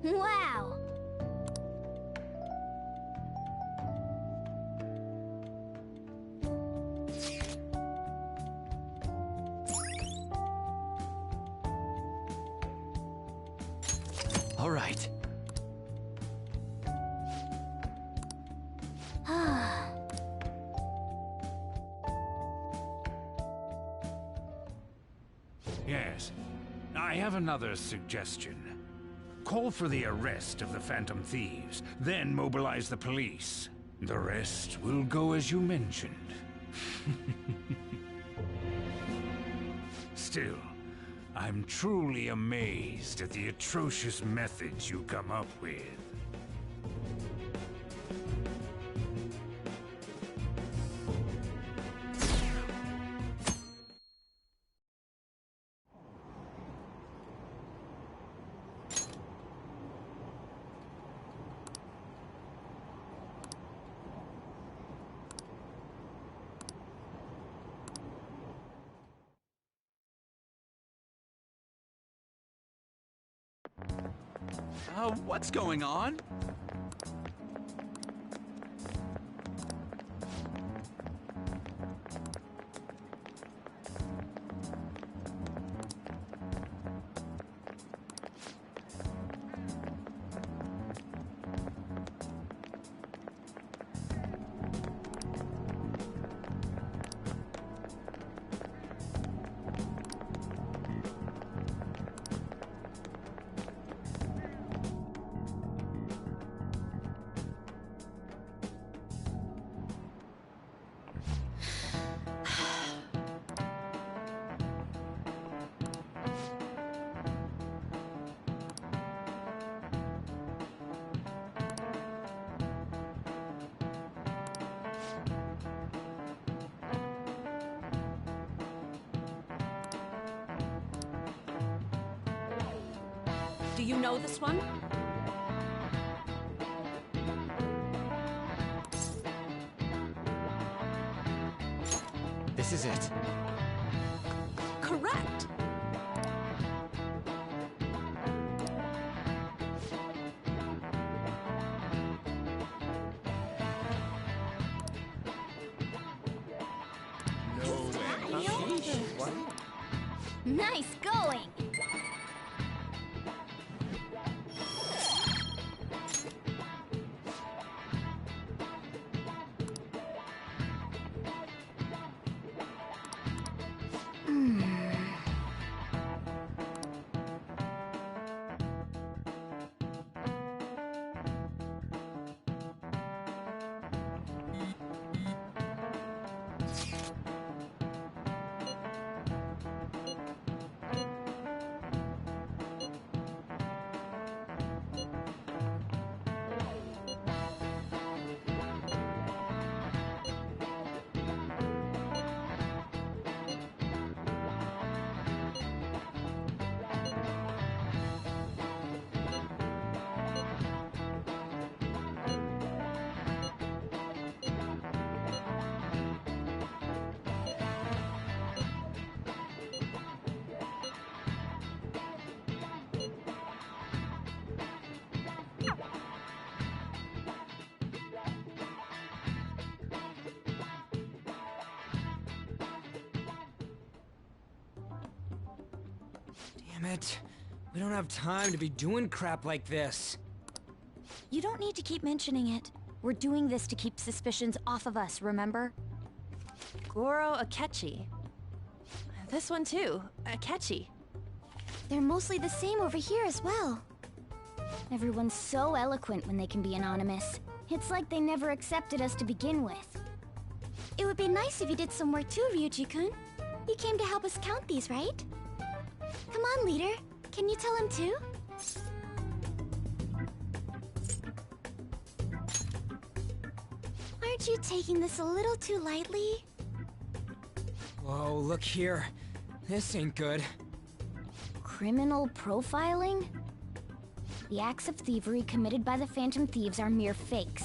Wow! All right. Yes. I have another suggestion. Call for the arrest of the Phantom Thieves, then mobilize the police. The rest will go as you mentioned. Still, I'm truly amazed at the atrocious methods you come up with. What's going on? Do you know this one? This is it. Correct! Nice going! Damn it. We don't have time to be doing crap like this. You don't need to keep mentioning it. We're doing this to keep suspicions off of us, remember? Goro Akechi. This one too, Akechi. They're mostly the same over here as well. Everyone's so eloquent when they can be anonymous. It's like they never accepted us to begin with. It would be nice if you did some work too, Ryuji-kun. You came to help us count these, right? Come on, leader. Can you tell him too? Aren't you taking this a little too lightly? Whoa, look here. This ain't good. Criminal profiling? The acts of thievery committed by the Phantom Thieves are mere fakes.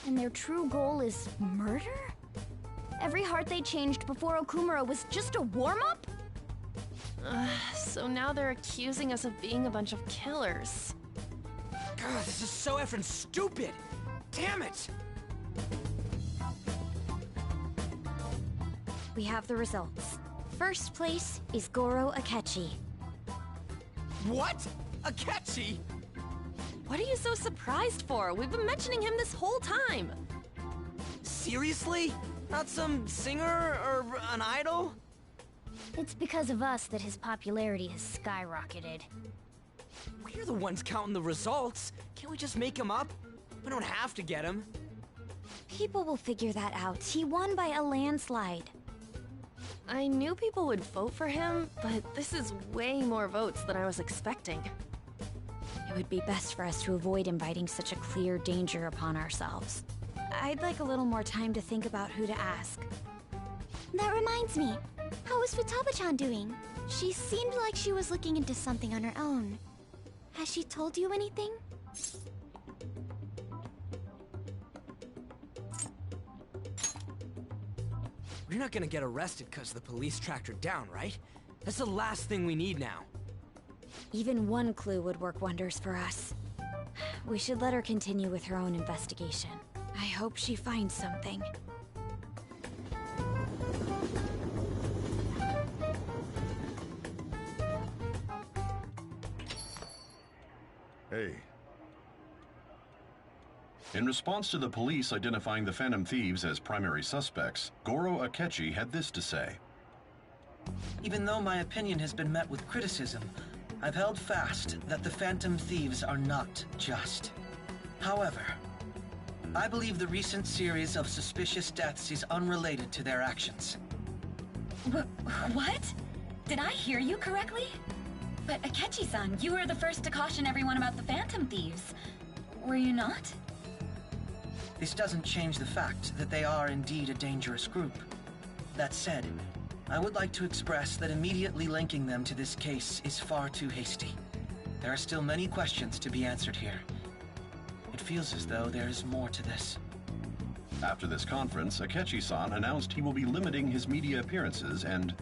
And their true goal is murder? Every heart they changed before Okumura was just a warm-up? So now they're accusing us of being a bunch of killers. God, this is so effing stupid! Damn it! We have the results. First place is Goro Akechi. What? Akechi? What are you so surprised for? We've been mentioning him this whole time. Seriously? Not some singer or an idol? It's because of us that his popularity has skyrocketed. We're the ones counting the results. Can't we just make him up? We don't have to get him. People will figure that out. He won by a landslide. I knew people would vote for him, but this is way more votes than I was expecting. It would be best for us to avoid inviting such a clear danger upon ourselves. I'd like a little more time to think about who to ask. That reminds me. How is Futaba-chan doing? She seemed like she was looking into something on her own. Has she told you anything? We're not gonna get arrested because the police tracked her down, right? That's the last thing we need now. Even one clue would work wonders for us. We should let her continue with her own investigation. I hope she finds something. Hey. In response to the police identifying the Phantom Thieves as primary suspects, Goro Akechi had this to say. Even though my opinion has been met with criticism, I've held fast that the Phantom Thieves are not just. However, I believe the recent series of suspicious deaths is unrelated to their actions. What? Did I hear you correctly? But Akechi-san, you were the first to caution everyone about the Phantom Thieves. Were you not? This doesn't change the fact that they are indeed a dangerous group. That said, I would like to express that immediately linking them to this case is far too hasty. There are still many questions to be answered here. It feels as though there is more to this. After this conference, Akechi-san announced he will be limiting his media appearances and...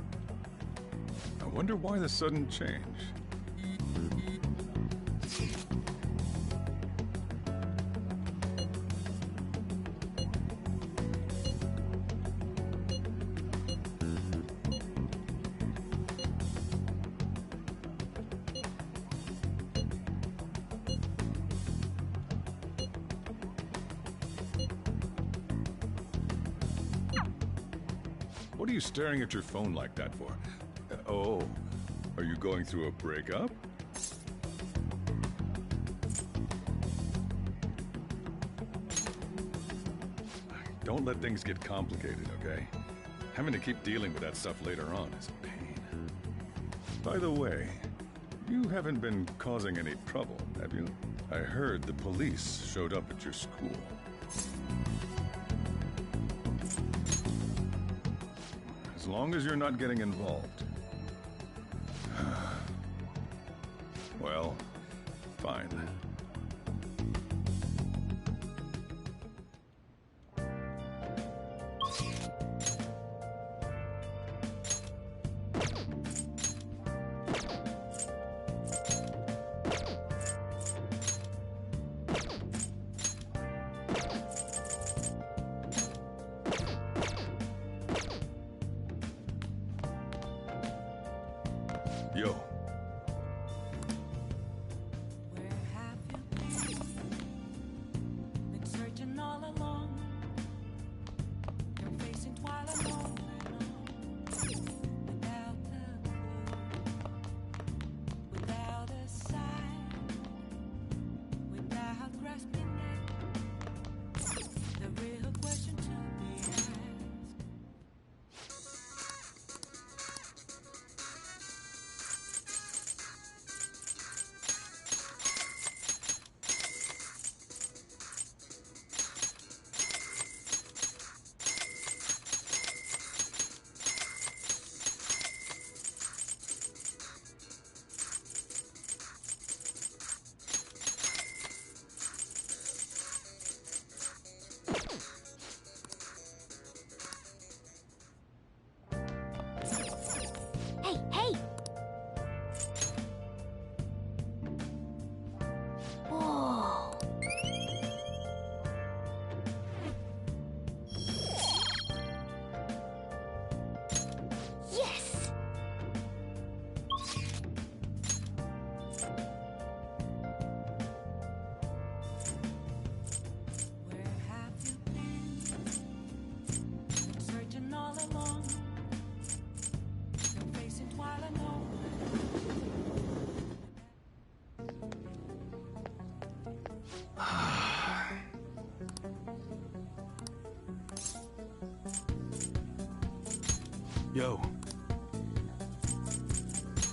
I wonder why the sudden change. What are you staring at your phone like that for? Oh, are you going through a breakup? Don't let things get complicated, okay? Having to keep dealing with that stuff later on is a pain. By the way, you haven't been causing any trouble, have you? I heard the police showed up at your school. As long as you're not getting involved. Well, fine. Yo. Been searching all along. You're facing twilight on and on. Without a clue, without a sign, without grasping it. The real question to be asked. Hey, hey! Whoa. Yes! Where have you been? Been searching all along. You're facing twilight on. Yo.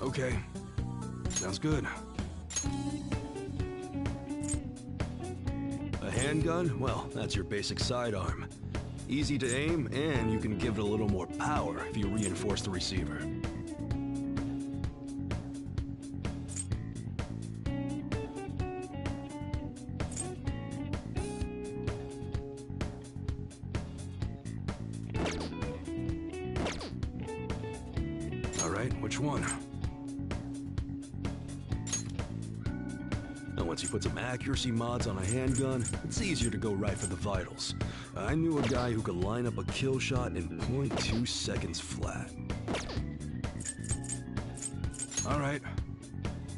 Okay. Sounds good. A handgun? Well, that's your basic sidearm. Easy to aim, and you can give it a little more power if you reinforce the receiver. All right, which one? Now, once you put some accuracy mods on a handgun, it's easier to go right for the vitals. I knew a guy who could line up a kill shot in 0.2 seconds flat. All right.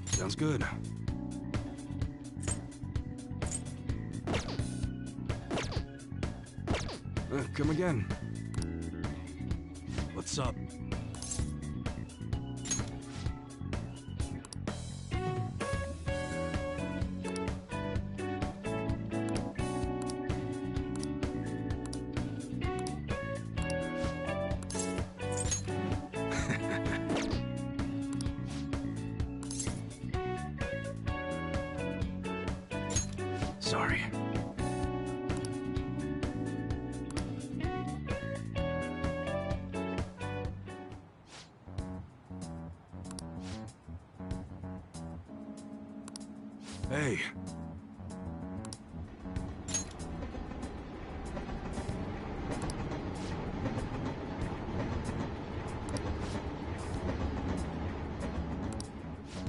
Sounds good. Come again. What's up? Sorry. Hey.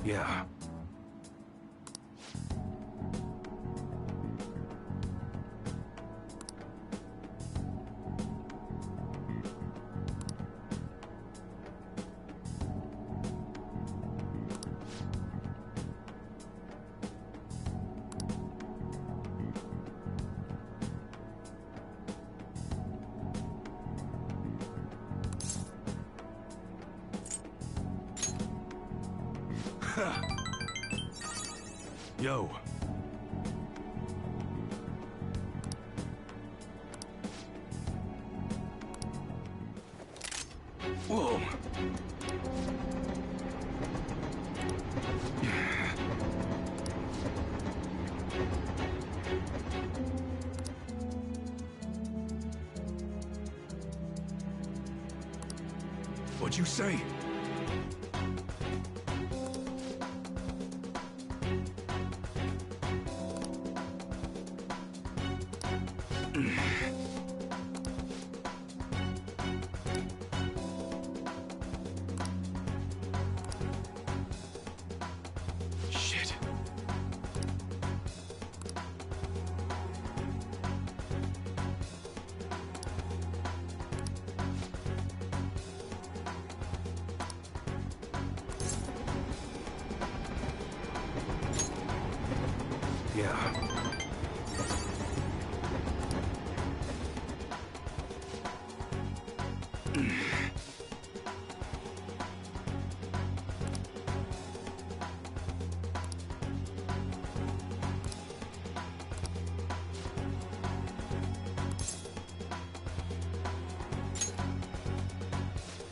Yeah. Yo. Whoa. What'd you say? Shit. Yeah.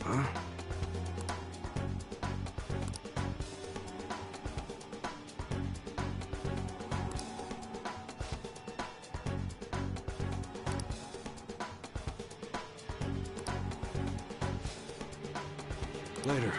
Huh? Later.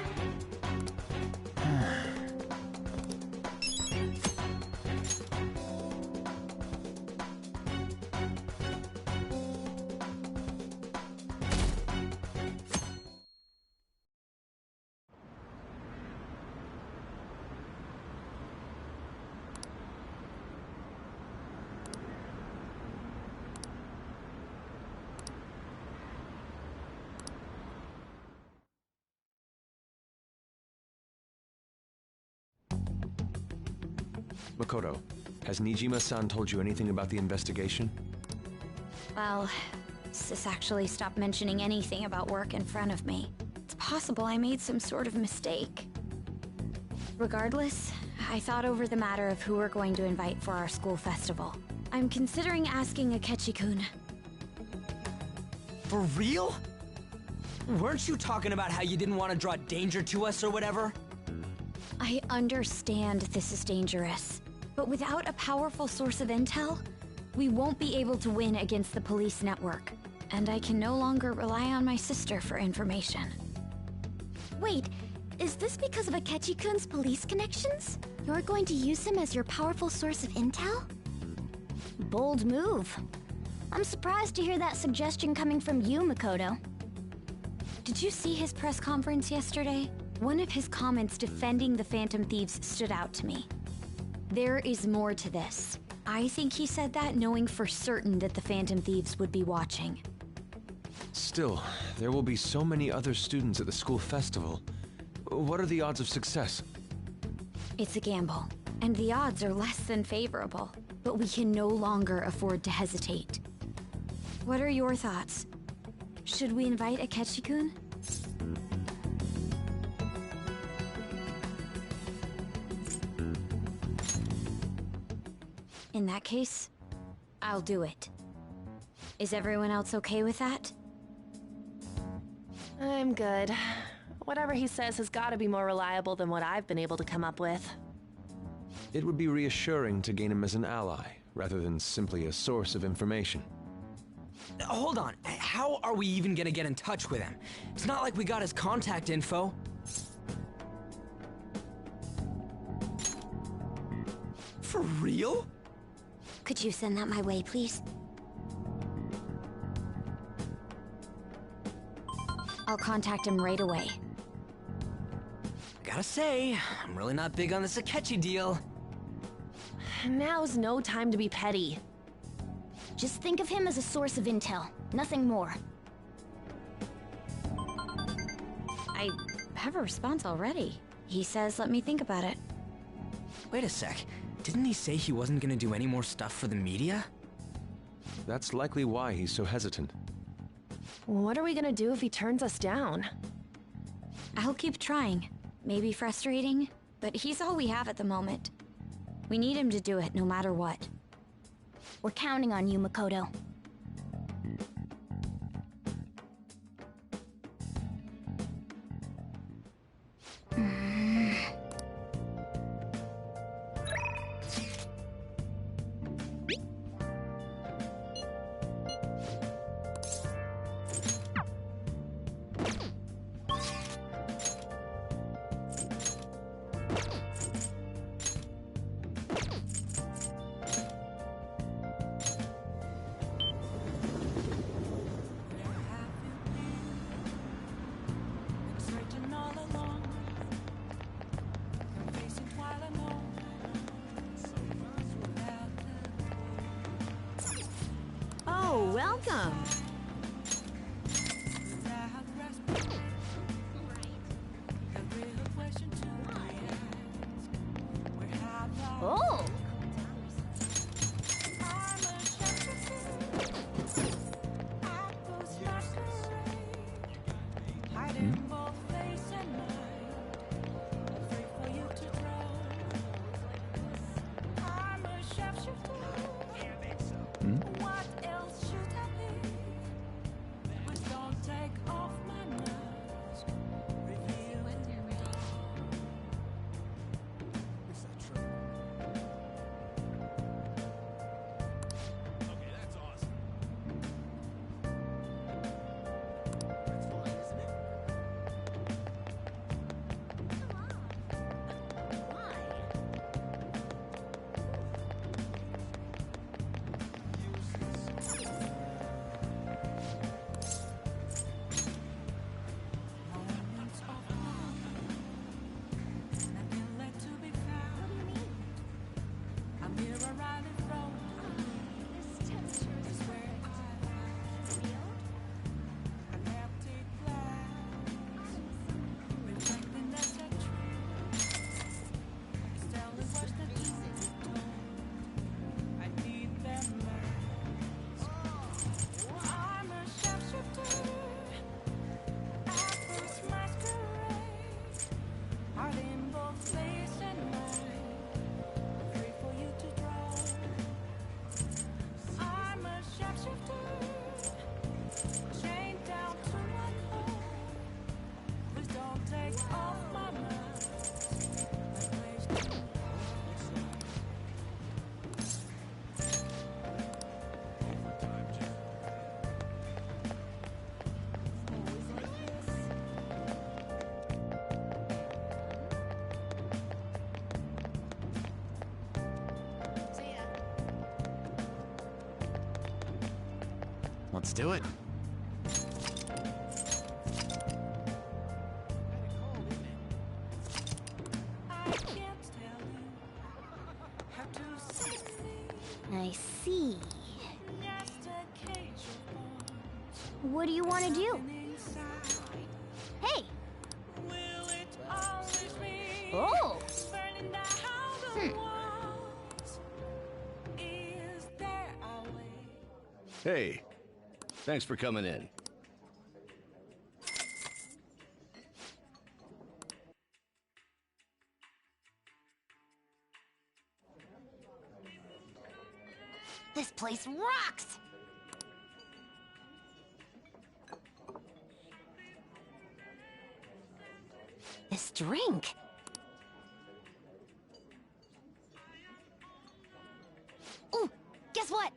Makoto, has Nijima-san told you anything about the investigation? Well, Sis actually stopped mentioning anything about work in front of me. It's possible I made some sort of mistake. Regardless, I thought over the matter of who we're going to invite for our school festival. I'm considering asking Akechi-kun. For real? Weren't you talking about how you didn't want to draw danger to us or whatever? I understand this is dangerous, but without a powerful source of intel, we won't be able to win against the police network, and I can no longer rely on my sister for information. Wait, is this because of Akechi-kun's police connections? You're going to use him as your powerful source of intel? Bold move. I'm surprised to hear that suggestion coming from you, Makoto. Did you see his press conference yesterday? One of his comments defending the Phantom Thieves stood out to me. There is more to this. I think he said that knowing for certain that the Phantom Thieves would be watching. Still, there will be so many other students at the school festival. What are the odds of success? It's a gamble, and the odds are less than favorable. But we can no longer afford to hesitate. What are your thoughts? Should we invite Akechi-kun? In that case, I'll do it. Is everyone else okay with that? I'm good. Whatever he says has got to be more reliable than what I've been able to come up with. It would be reassuring to gain him as an ally, rather than simply a source of information. Hold on, how are we even gonna get in touch with him? It's not like we got his contact info. For for real? Could you send that my way, please? I'll contact him right away. I gotta say, I'm really not big on the Sakechi deal. Now's no time to be petty. Just think of him as a source of intel, nothing more. I have a response already. He says let me think about it. Wait a sec. Didn't he say he wasn't gonna do any more stuff for the media? That's likely why he's so hesitant. What are we gonna do if he turns us down? I'll keep trying. Maybe frustrating, but he's all we have at the moment. We need him to do it no matter what. We're counting on you, Makoto. Oh, welcome. Oh! Let's do it. I see. What do you want to do? Hey! Oh! Hey, thanks for coming in. This place rocks! This drink. Ooh, guess what?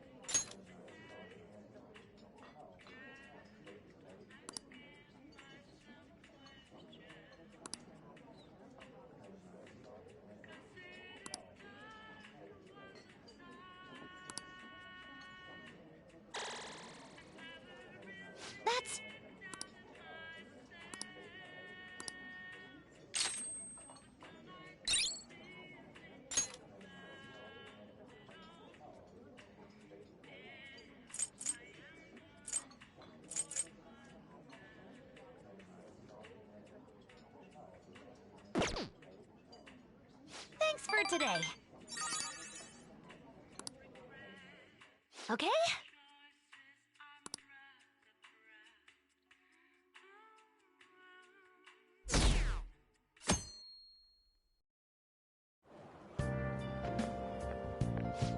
Okay?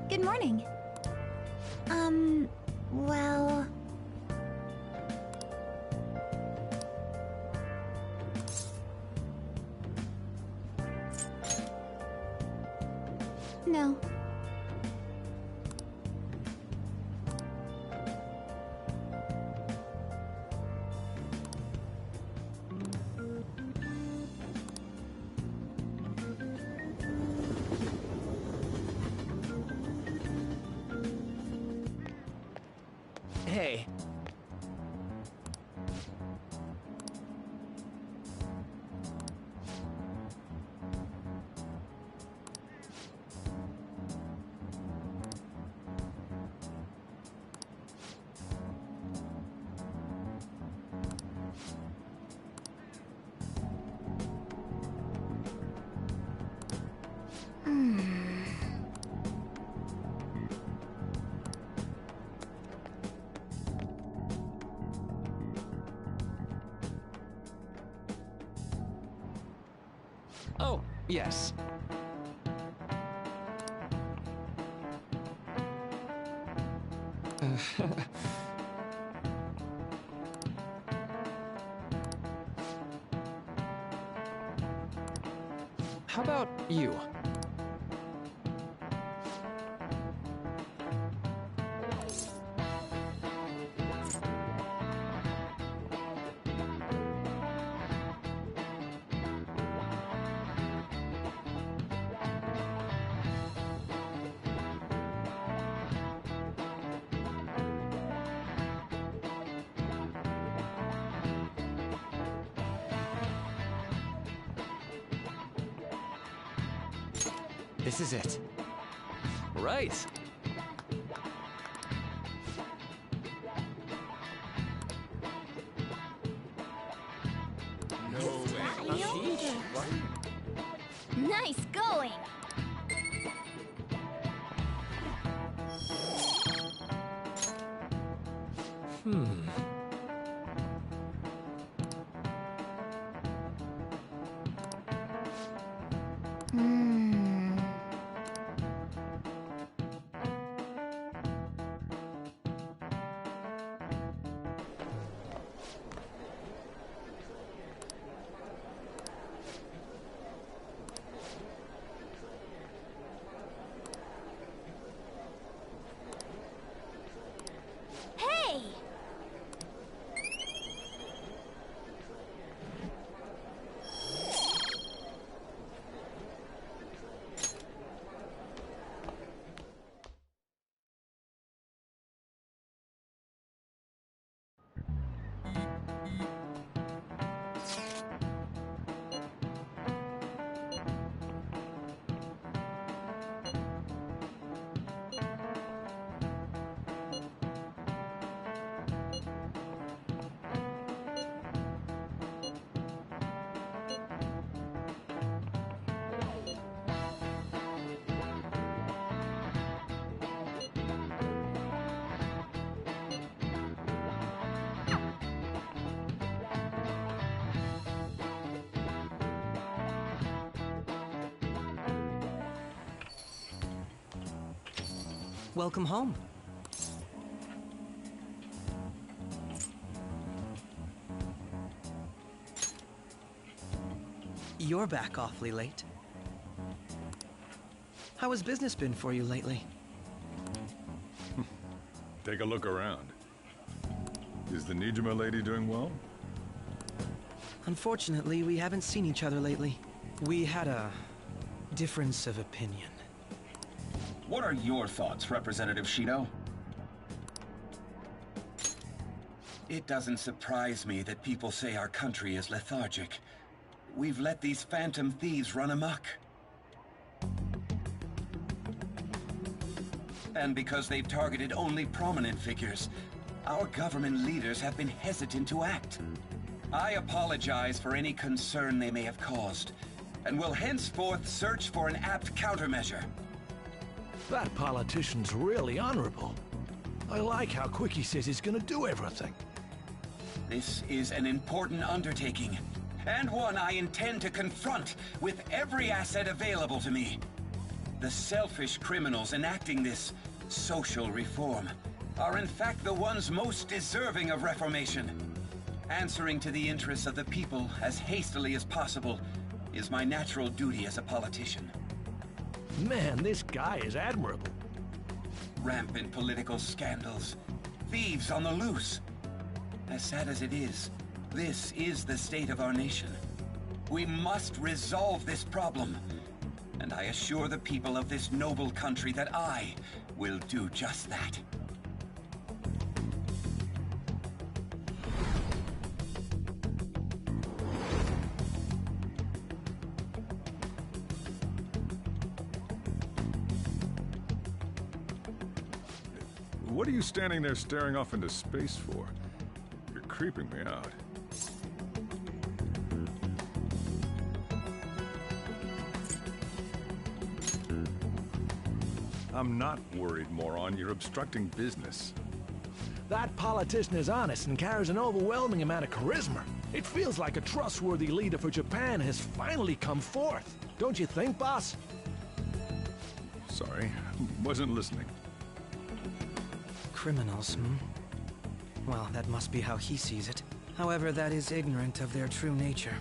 Good morning. Well... No. Hey. Oh, yes. How about you? This is it. Right. Nice going! Hey! Welcome home. You're back awfully late. How has business been for you lately? Take a look around. Is the Nijima lady doing well? Unfortunately, we haven't seen each other lately. We had a difference of opinion. What are your thoughts, Representative Shido? It doesn't surprise me that people say our country is lethargic. We've let these phantom thieves run amok. And because they've targeted only prominent figures, our government leaders have been hesitant to act. I apologize for any concern they may have caused, and will henceforth search for an apt countermeasure. That politician's really honorable. I like how quick he says he's gonna do everything. This is an important undertaking, and one I intend to confront with every asset available to me. The selfish criminals enacting this social reform are in fact the ones most deserving of reformation. Answering to the interests of the people as hastily as possible is my natural duty as a politician. Man, this guy is admirable. Rampant political scandals, thieves on the loose. As sad as it is, this is the state of our nation. We must resolve this problem, and I assure the people of this noble country that I will do just that. What are you standing there staring off into space for? You're creeping me out. I'm not worried, moron. You're obstructing business. That politician is honest and carries an overwhelming amount of charisma. It feels like a trustworthy leader for Japan has finally come forth. Don't you think, boss? Sorry, wasn't listening. Criminals, Well, that must be how he sees it. However, that is ignorant of their true nature.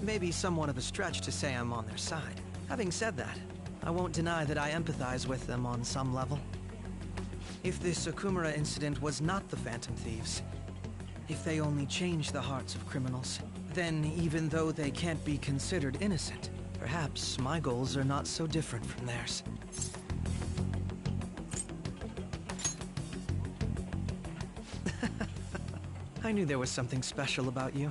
Maybe somewhat of a stretch to say I'm on their side. Having said that, I won't deny that I empathize with them on some level. If this Okumura incident was not the Phantom Thieves, if they only change the hearts of criminals, then even though they can't be considered innocent, perhaps my goals are not so different from theirs. I knew there was something special about you.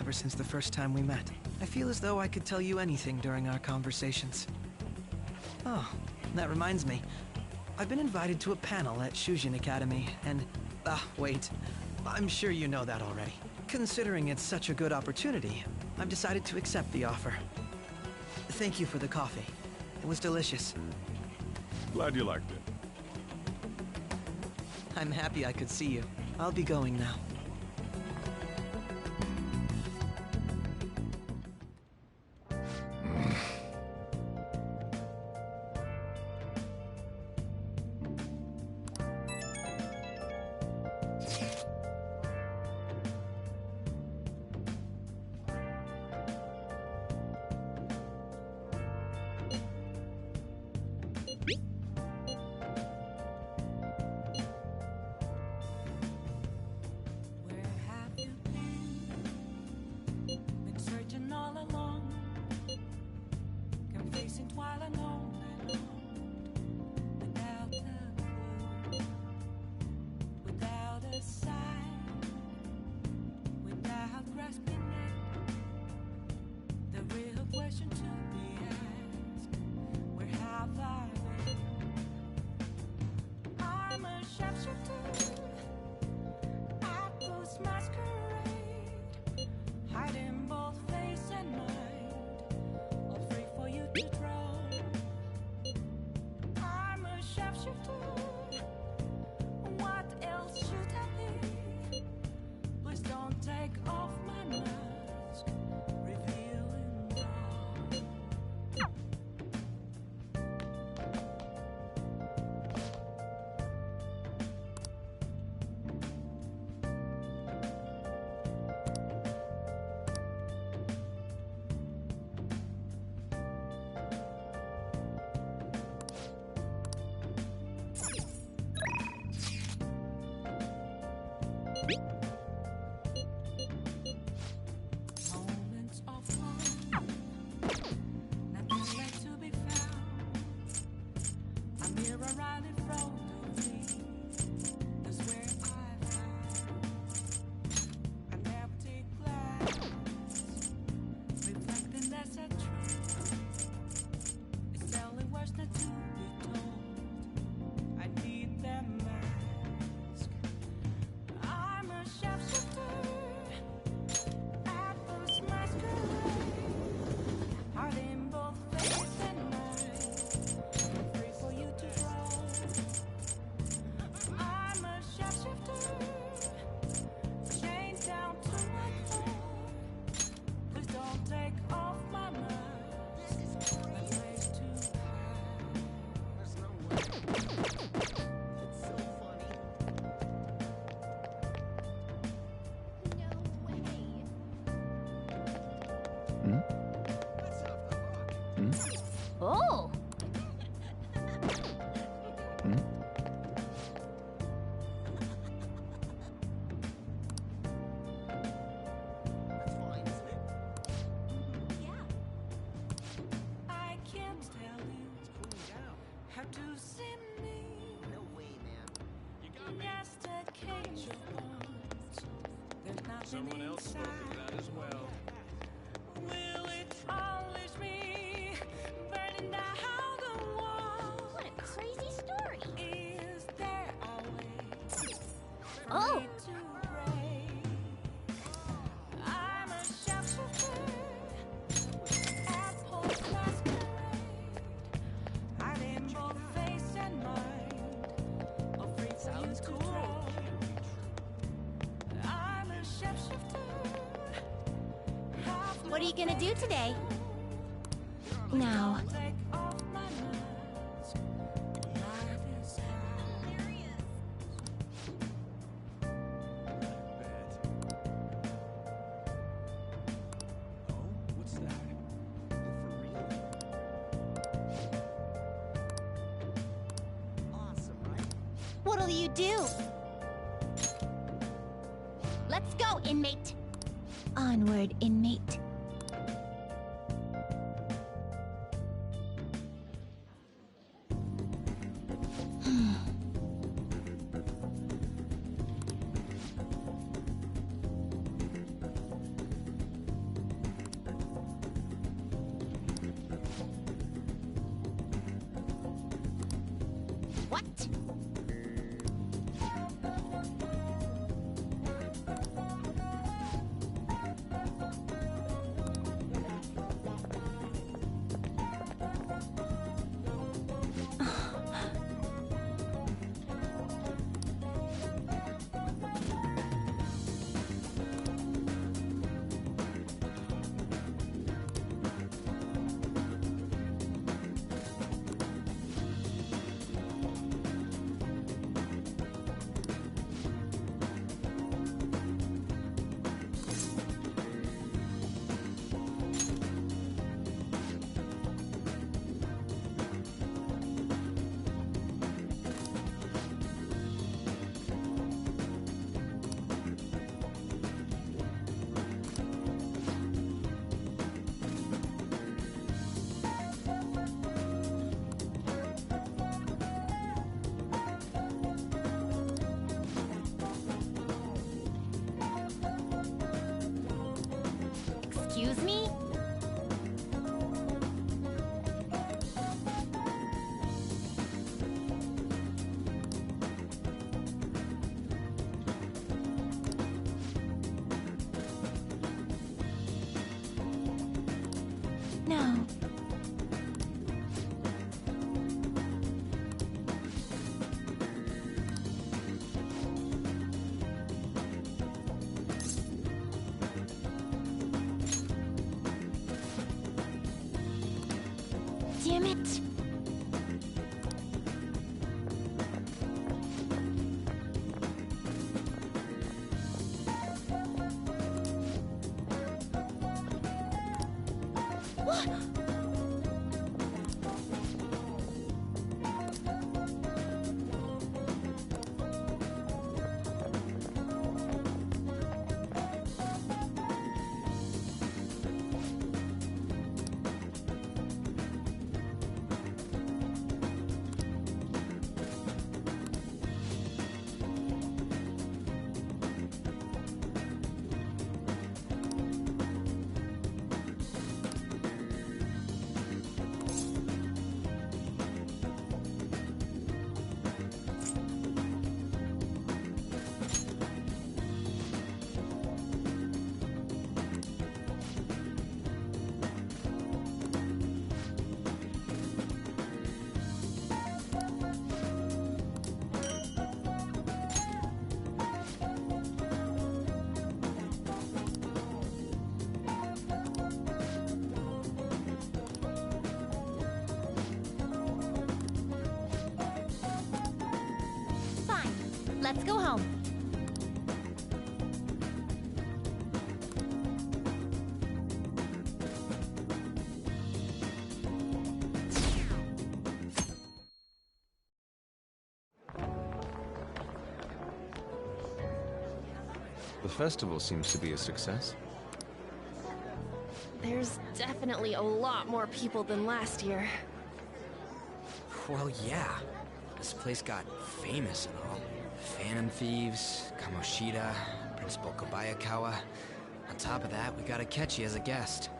Ever since the first time we met, I feel as though I could tell you anything during our conversations. Oh, that reminds me. I've been invited to a panel at Shujin Academy, and... wait. I'm sure you know that already. Considering it's such a good opportunity, I've decided to accept the offer. Thank you for the coffee. It was delicious. Glad you liked it. I'm happy I could see you. I'll be going now. Oh! I can't tell you how to see me. No way, man. You got me. Just a cage of bones. There's nothing Someone else inside. spoke of that as well. Will it unleash me? Burning down the wall. What a crazy story! Is there a way for Oh! me to break? I'm a shapeshifter. Apples masquerade. I name both face and mind. Afraid sounds cool. I'm a shapeshifter. What are you gonna do today? Now, Take off my mask. Life is What's that? Awesome, right? what'll you do? Let's go, inmate. Onward, inmate. What? Excuse me? No. Damn it. What? Let's go home. The festival seems to be a success. There's definitely a lot more people than last year. Well, yeah. This place got famous and all. Phantom Thieves, Kamoshida, Principal Kobayakawa. On top of that, we got Akechi as a guest.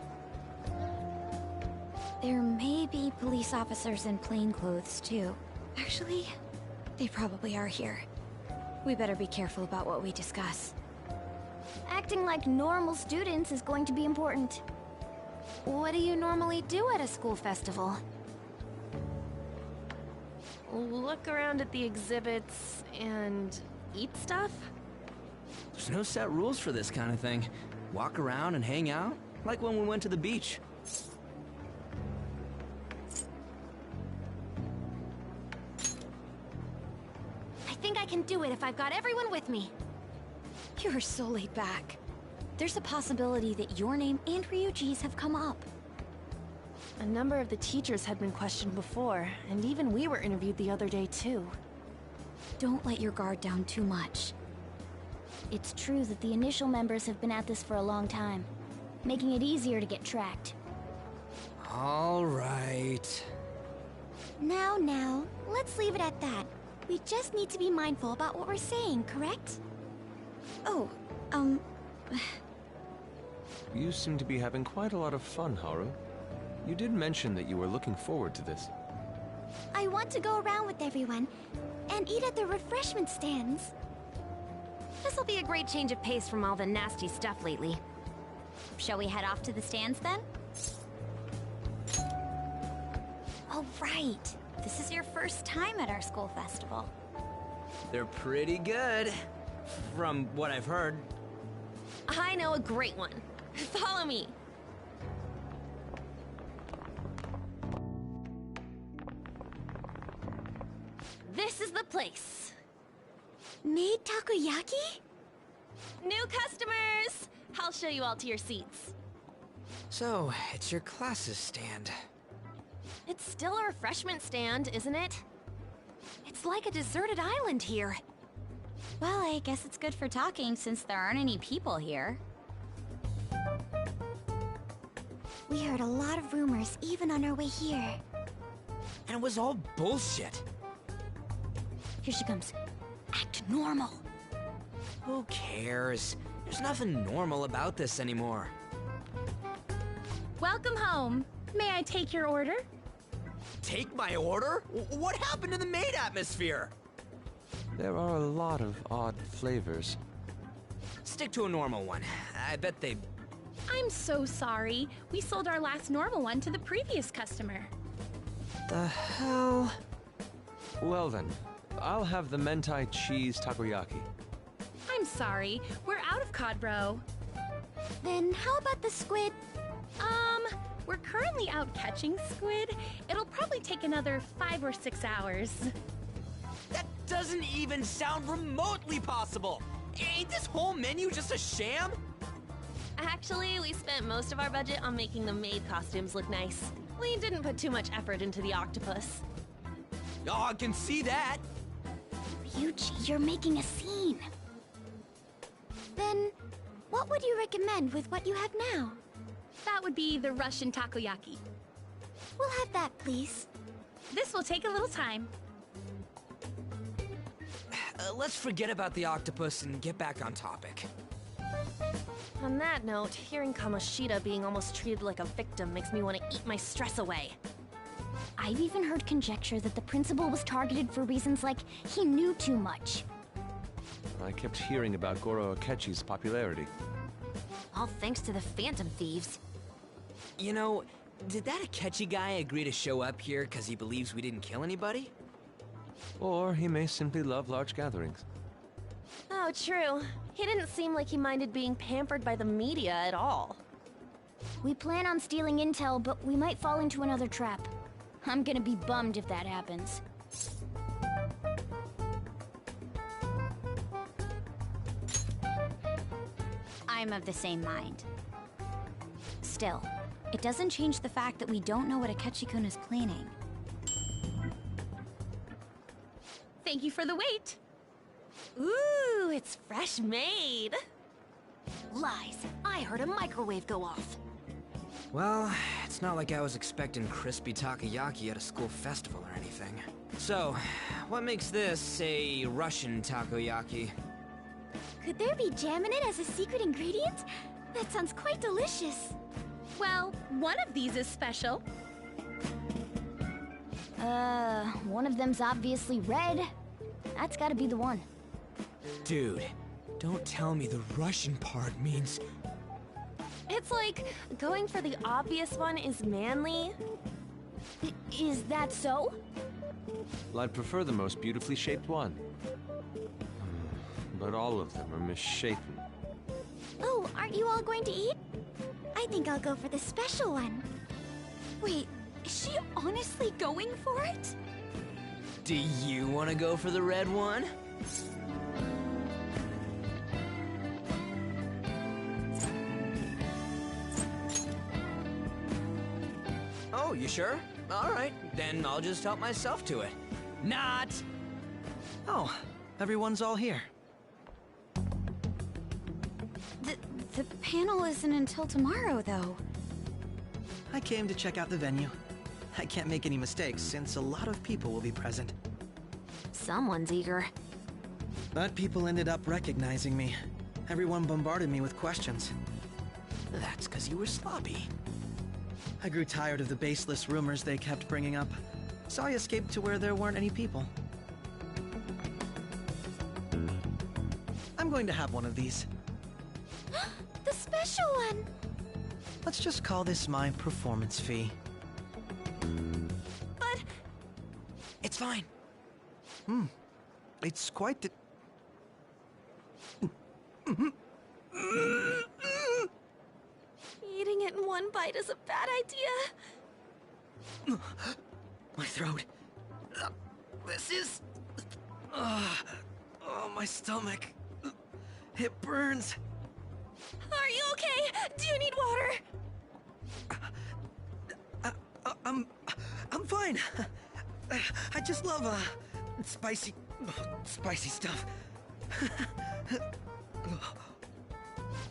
There may be police officers in plainclothes, too. Actually, they probably are here. We better be careful about what we discuss. Acting like normal students is going to be important. What do you normally do at a school festival? Look around at the exhibits and eat stuff? There's no set rules for this kind of thing. Walk around and hang out, like when we went to the beach. I think I can do it if I've got everyone with me. You're so laid back. There's a possibility that your name and Ryuji's have come up. A number of the teachers had been questioned before, and even we were interviewed the other day too. Don't let your guard down too much. It's true that the initial members have been at this for a long time, making it easier to get tracked. All right. Now, let's leave it at that. We just need to be mindful about what we're saying, correct? Oh, You seem to be having quite a lot of fun, Haru. You did mention that you were looking forward to this. I want to go around with everyone and eat at the refreshment stands. This'll be a great change of pace from all the nasty stuff lately. Shall we head off to the stands then? Oh, right. This is your first time at our school festival. They're pretty good, from what I've heard. I know a great one. Follow me. This is the place. Made takoyaki? New customers! I'll show you all to your seats. So, it's your classes stand. It's still a refreshment stand, isn't it? It's like a deserted island here. Well, I guess it's good for talking since there aren't any people here. We heard a lot of rumors even on our way here. And it was all bullshit. Here she comes. Act normal. Who cares? There's nothing normal about this anymore. Welcome home. May I take your order? Take my order? What happened to the maid atmosphere? There are a lot of odd flavors. Stick to a normal one. I bet they... I'm so sorry. We sold our last normal one to the previous customer. The hell? Well then, I'll have the mentai cheese takoyaki. I'm sorry. We're out of cod bro. Then how about the squid? We're currently out catching squid. It'll probably take another 5 or 6 hours. That doesn't even sound remotely possible! Ain't this whole menu just a sham? Actually, we spent most of our budget on making the maid costumes look nice. We didn't put too much effort into the octopus. Oh, I can see that! Ryuji, you're making a scene. Then, what would you recommend with what you have now? That would be the Russian takoyaki. We'll have that, please. This will take a little time. Let's forget about the octopus and get back on topic. On that note, hearing Kamoshida being almost treated like a victim makes me want to eat my stress away. I've even heard conjecture that the principal was targeted for reasons like he knew too much. I kept hearing about Goro Akechi's popularity. All thanks to the Phantom Thieves. You know, did that Akechi guy agree to show up here because he believes we didn't kill anybody? Or he may simply love large gatherings. Oh, true. He didn't seem like he minded being pampered by the media at all. We plan on stealing intel, but we might fall into another trap. I'm gonna be bummed if that happens. I'm of the same mind. Still, it doesn't change the fact that we don't know what Akechi-kun is planning. Thank you for the wait. Ooh, it's fresh made. Lies. I heard a microwave go off. Well, it's not like I was expecting crispy takoyaki at a school festival or anything. So, what makes this a Russian takoyaki? Could there be jam in it as a secret ingredient? That sounds quite delicious. Well, one of these is special. One of them's obviously red. That's gotta be the one. Dude, don't tell me the Russian part means... It's like going for the obvious one is manly. Is that so? Well, I'd prefer the most beautifully shaped one. But all of them are misshapen. Oh, aren't you all going to eat? I think I'll go for the special one. Wait, is she honestly going for it? Do you want to go for the red one? Oh, you sure? Alright, then I'll just help myself to it. Not! Oh, everyone's all here. The panel isn't until tomorrow, though. I came to check out the venue. I can't make any mistakes since a lot of people will be present. Someone's eager. But people ended up recognizing me. Everyone bombarded me with questions. That's because you were sloppy. I grew tired of the baseless rumors they kept bringing up, so I escaped to where there weren't any people. I'm going to have one of these. The special one! Let's just call this my performance fee. But... It's fine. It's quite the... Eating it in one bite is a bad idea. My throat. This is... oh, my stomach. It burns. Are you okay? Do you need water? I'm fine. I just love, spicy stuff.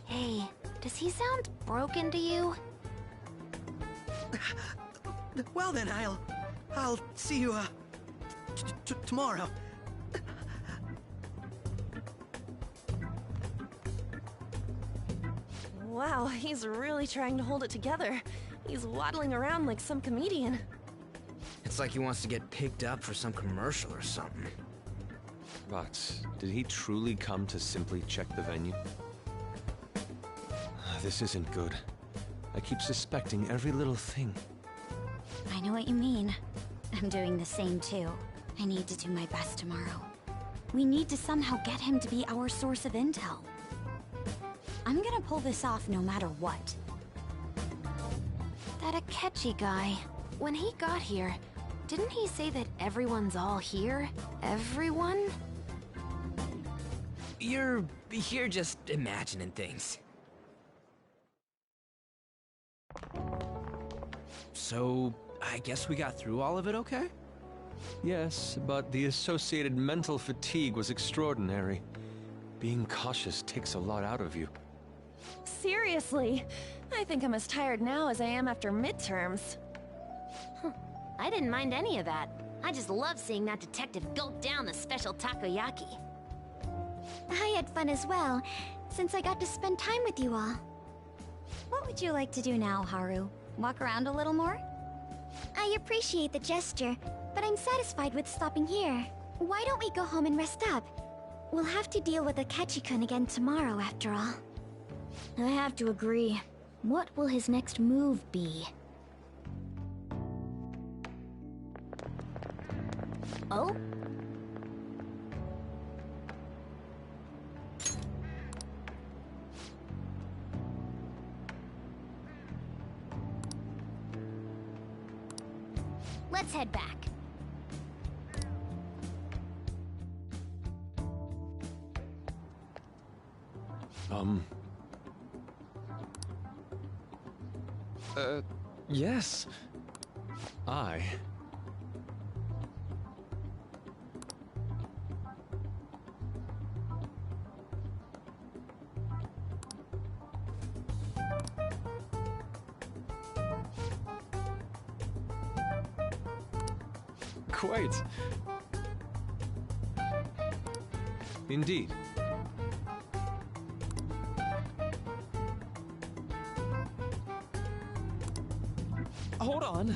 Hey, does he sound broken to you? Well then, I'll see you, tomorrow. Wow, he's really trying to hold it together. He's waddling around like some comedian. It's like he wants to get picked up for some commercial or something. But did he truly come to simply check the venue? This isn't good. I keep suspecting every little thing. I know what you mean. I'm doing the same too. I need to do my best tomorrow. We need to somehow get him to be our source of intel. I'm gonna pull this off no matter what. That Akechi guy, when he got here, didn't he say that everyone's all here? Everyone? You're just imagining things. So, I guess we got through all of it okay? Yes, but the associated mental fatigue was extraordinary. Being cautious takes a lot out of you. Seriously, I think I'm as tired now as I am after midterms. I didn't mind any of that. I just love seeing that detective gulp down the special takoyaki. I had fun as well, since I got to spend time with you all. What would you like to do now, Haru? Walk around a little more? I appreciate the gesture, but I'm satisfied with stopping here. Why don't we go home and rest up? We'll have to deal with Akechi-kun again tomorrow, after all. I have to agree. What will his next move be? Oh? Let's head back. Yes. I... quite. Indeed. Hold on.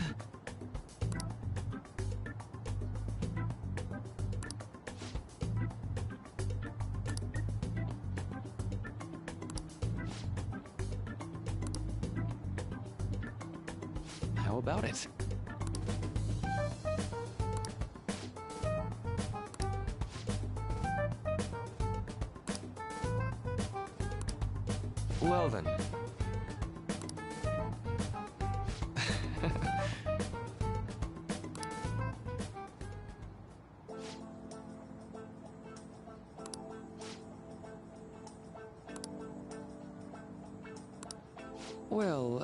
How about it? Well then. Well,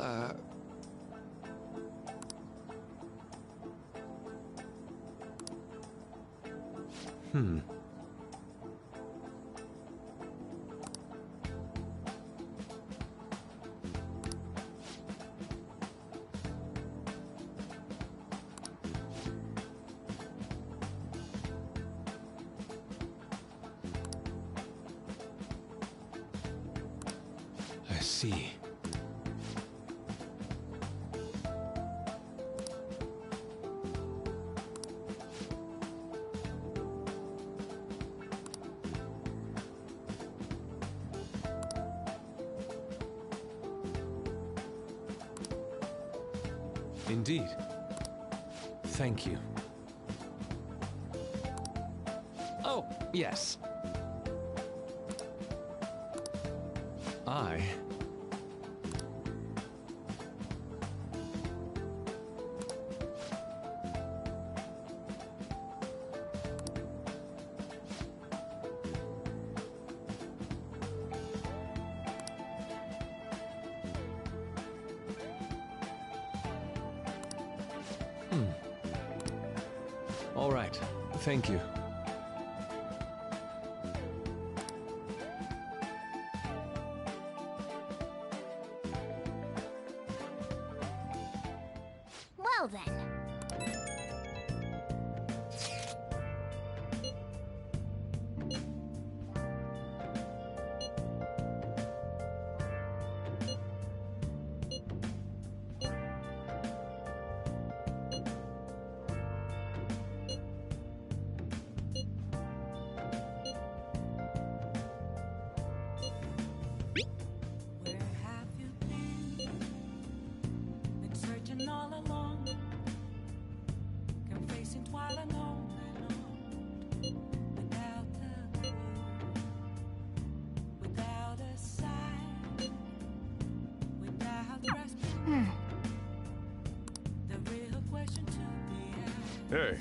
I see. Indeed. Thank you. oh, yes. I... All right. Thank you. Well then. Where have you been? Been searching all along, confessing while alone without a clue, without a sign, without resting. The real question to be asked: Hey,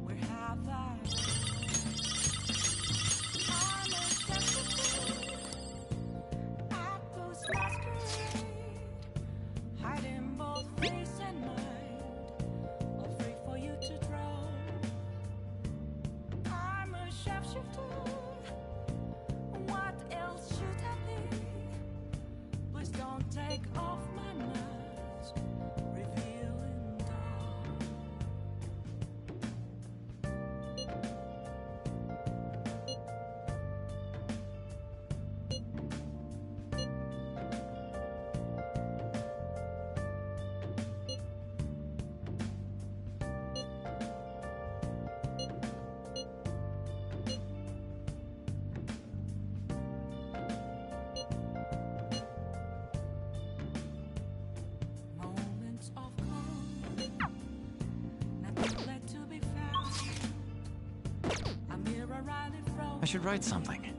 where have I? Hiding both face and mind, afraid for you to drown. I'm a shapeshifter. What else should I be? Please don't take off my mask, revealing dark. Moments of calm, nothing left to be found. A mirror rightly frozen. I should write something.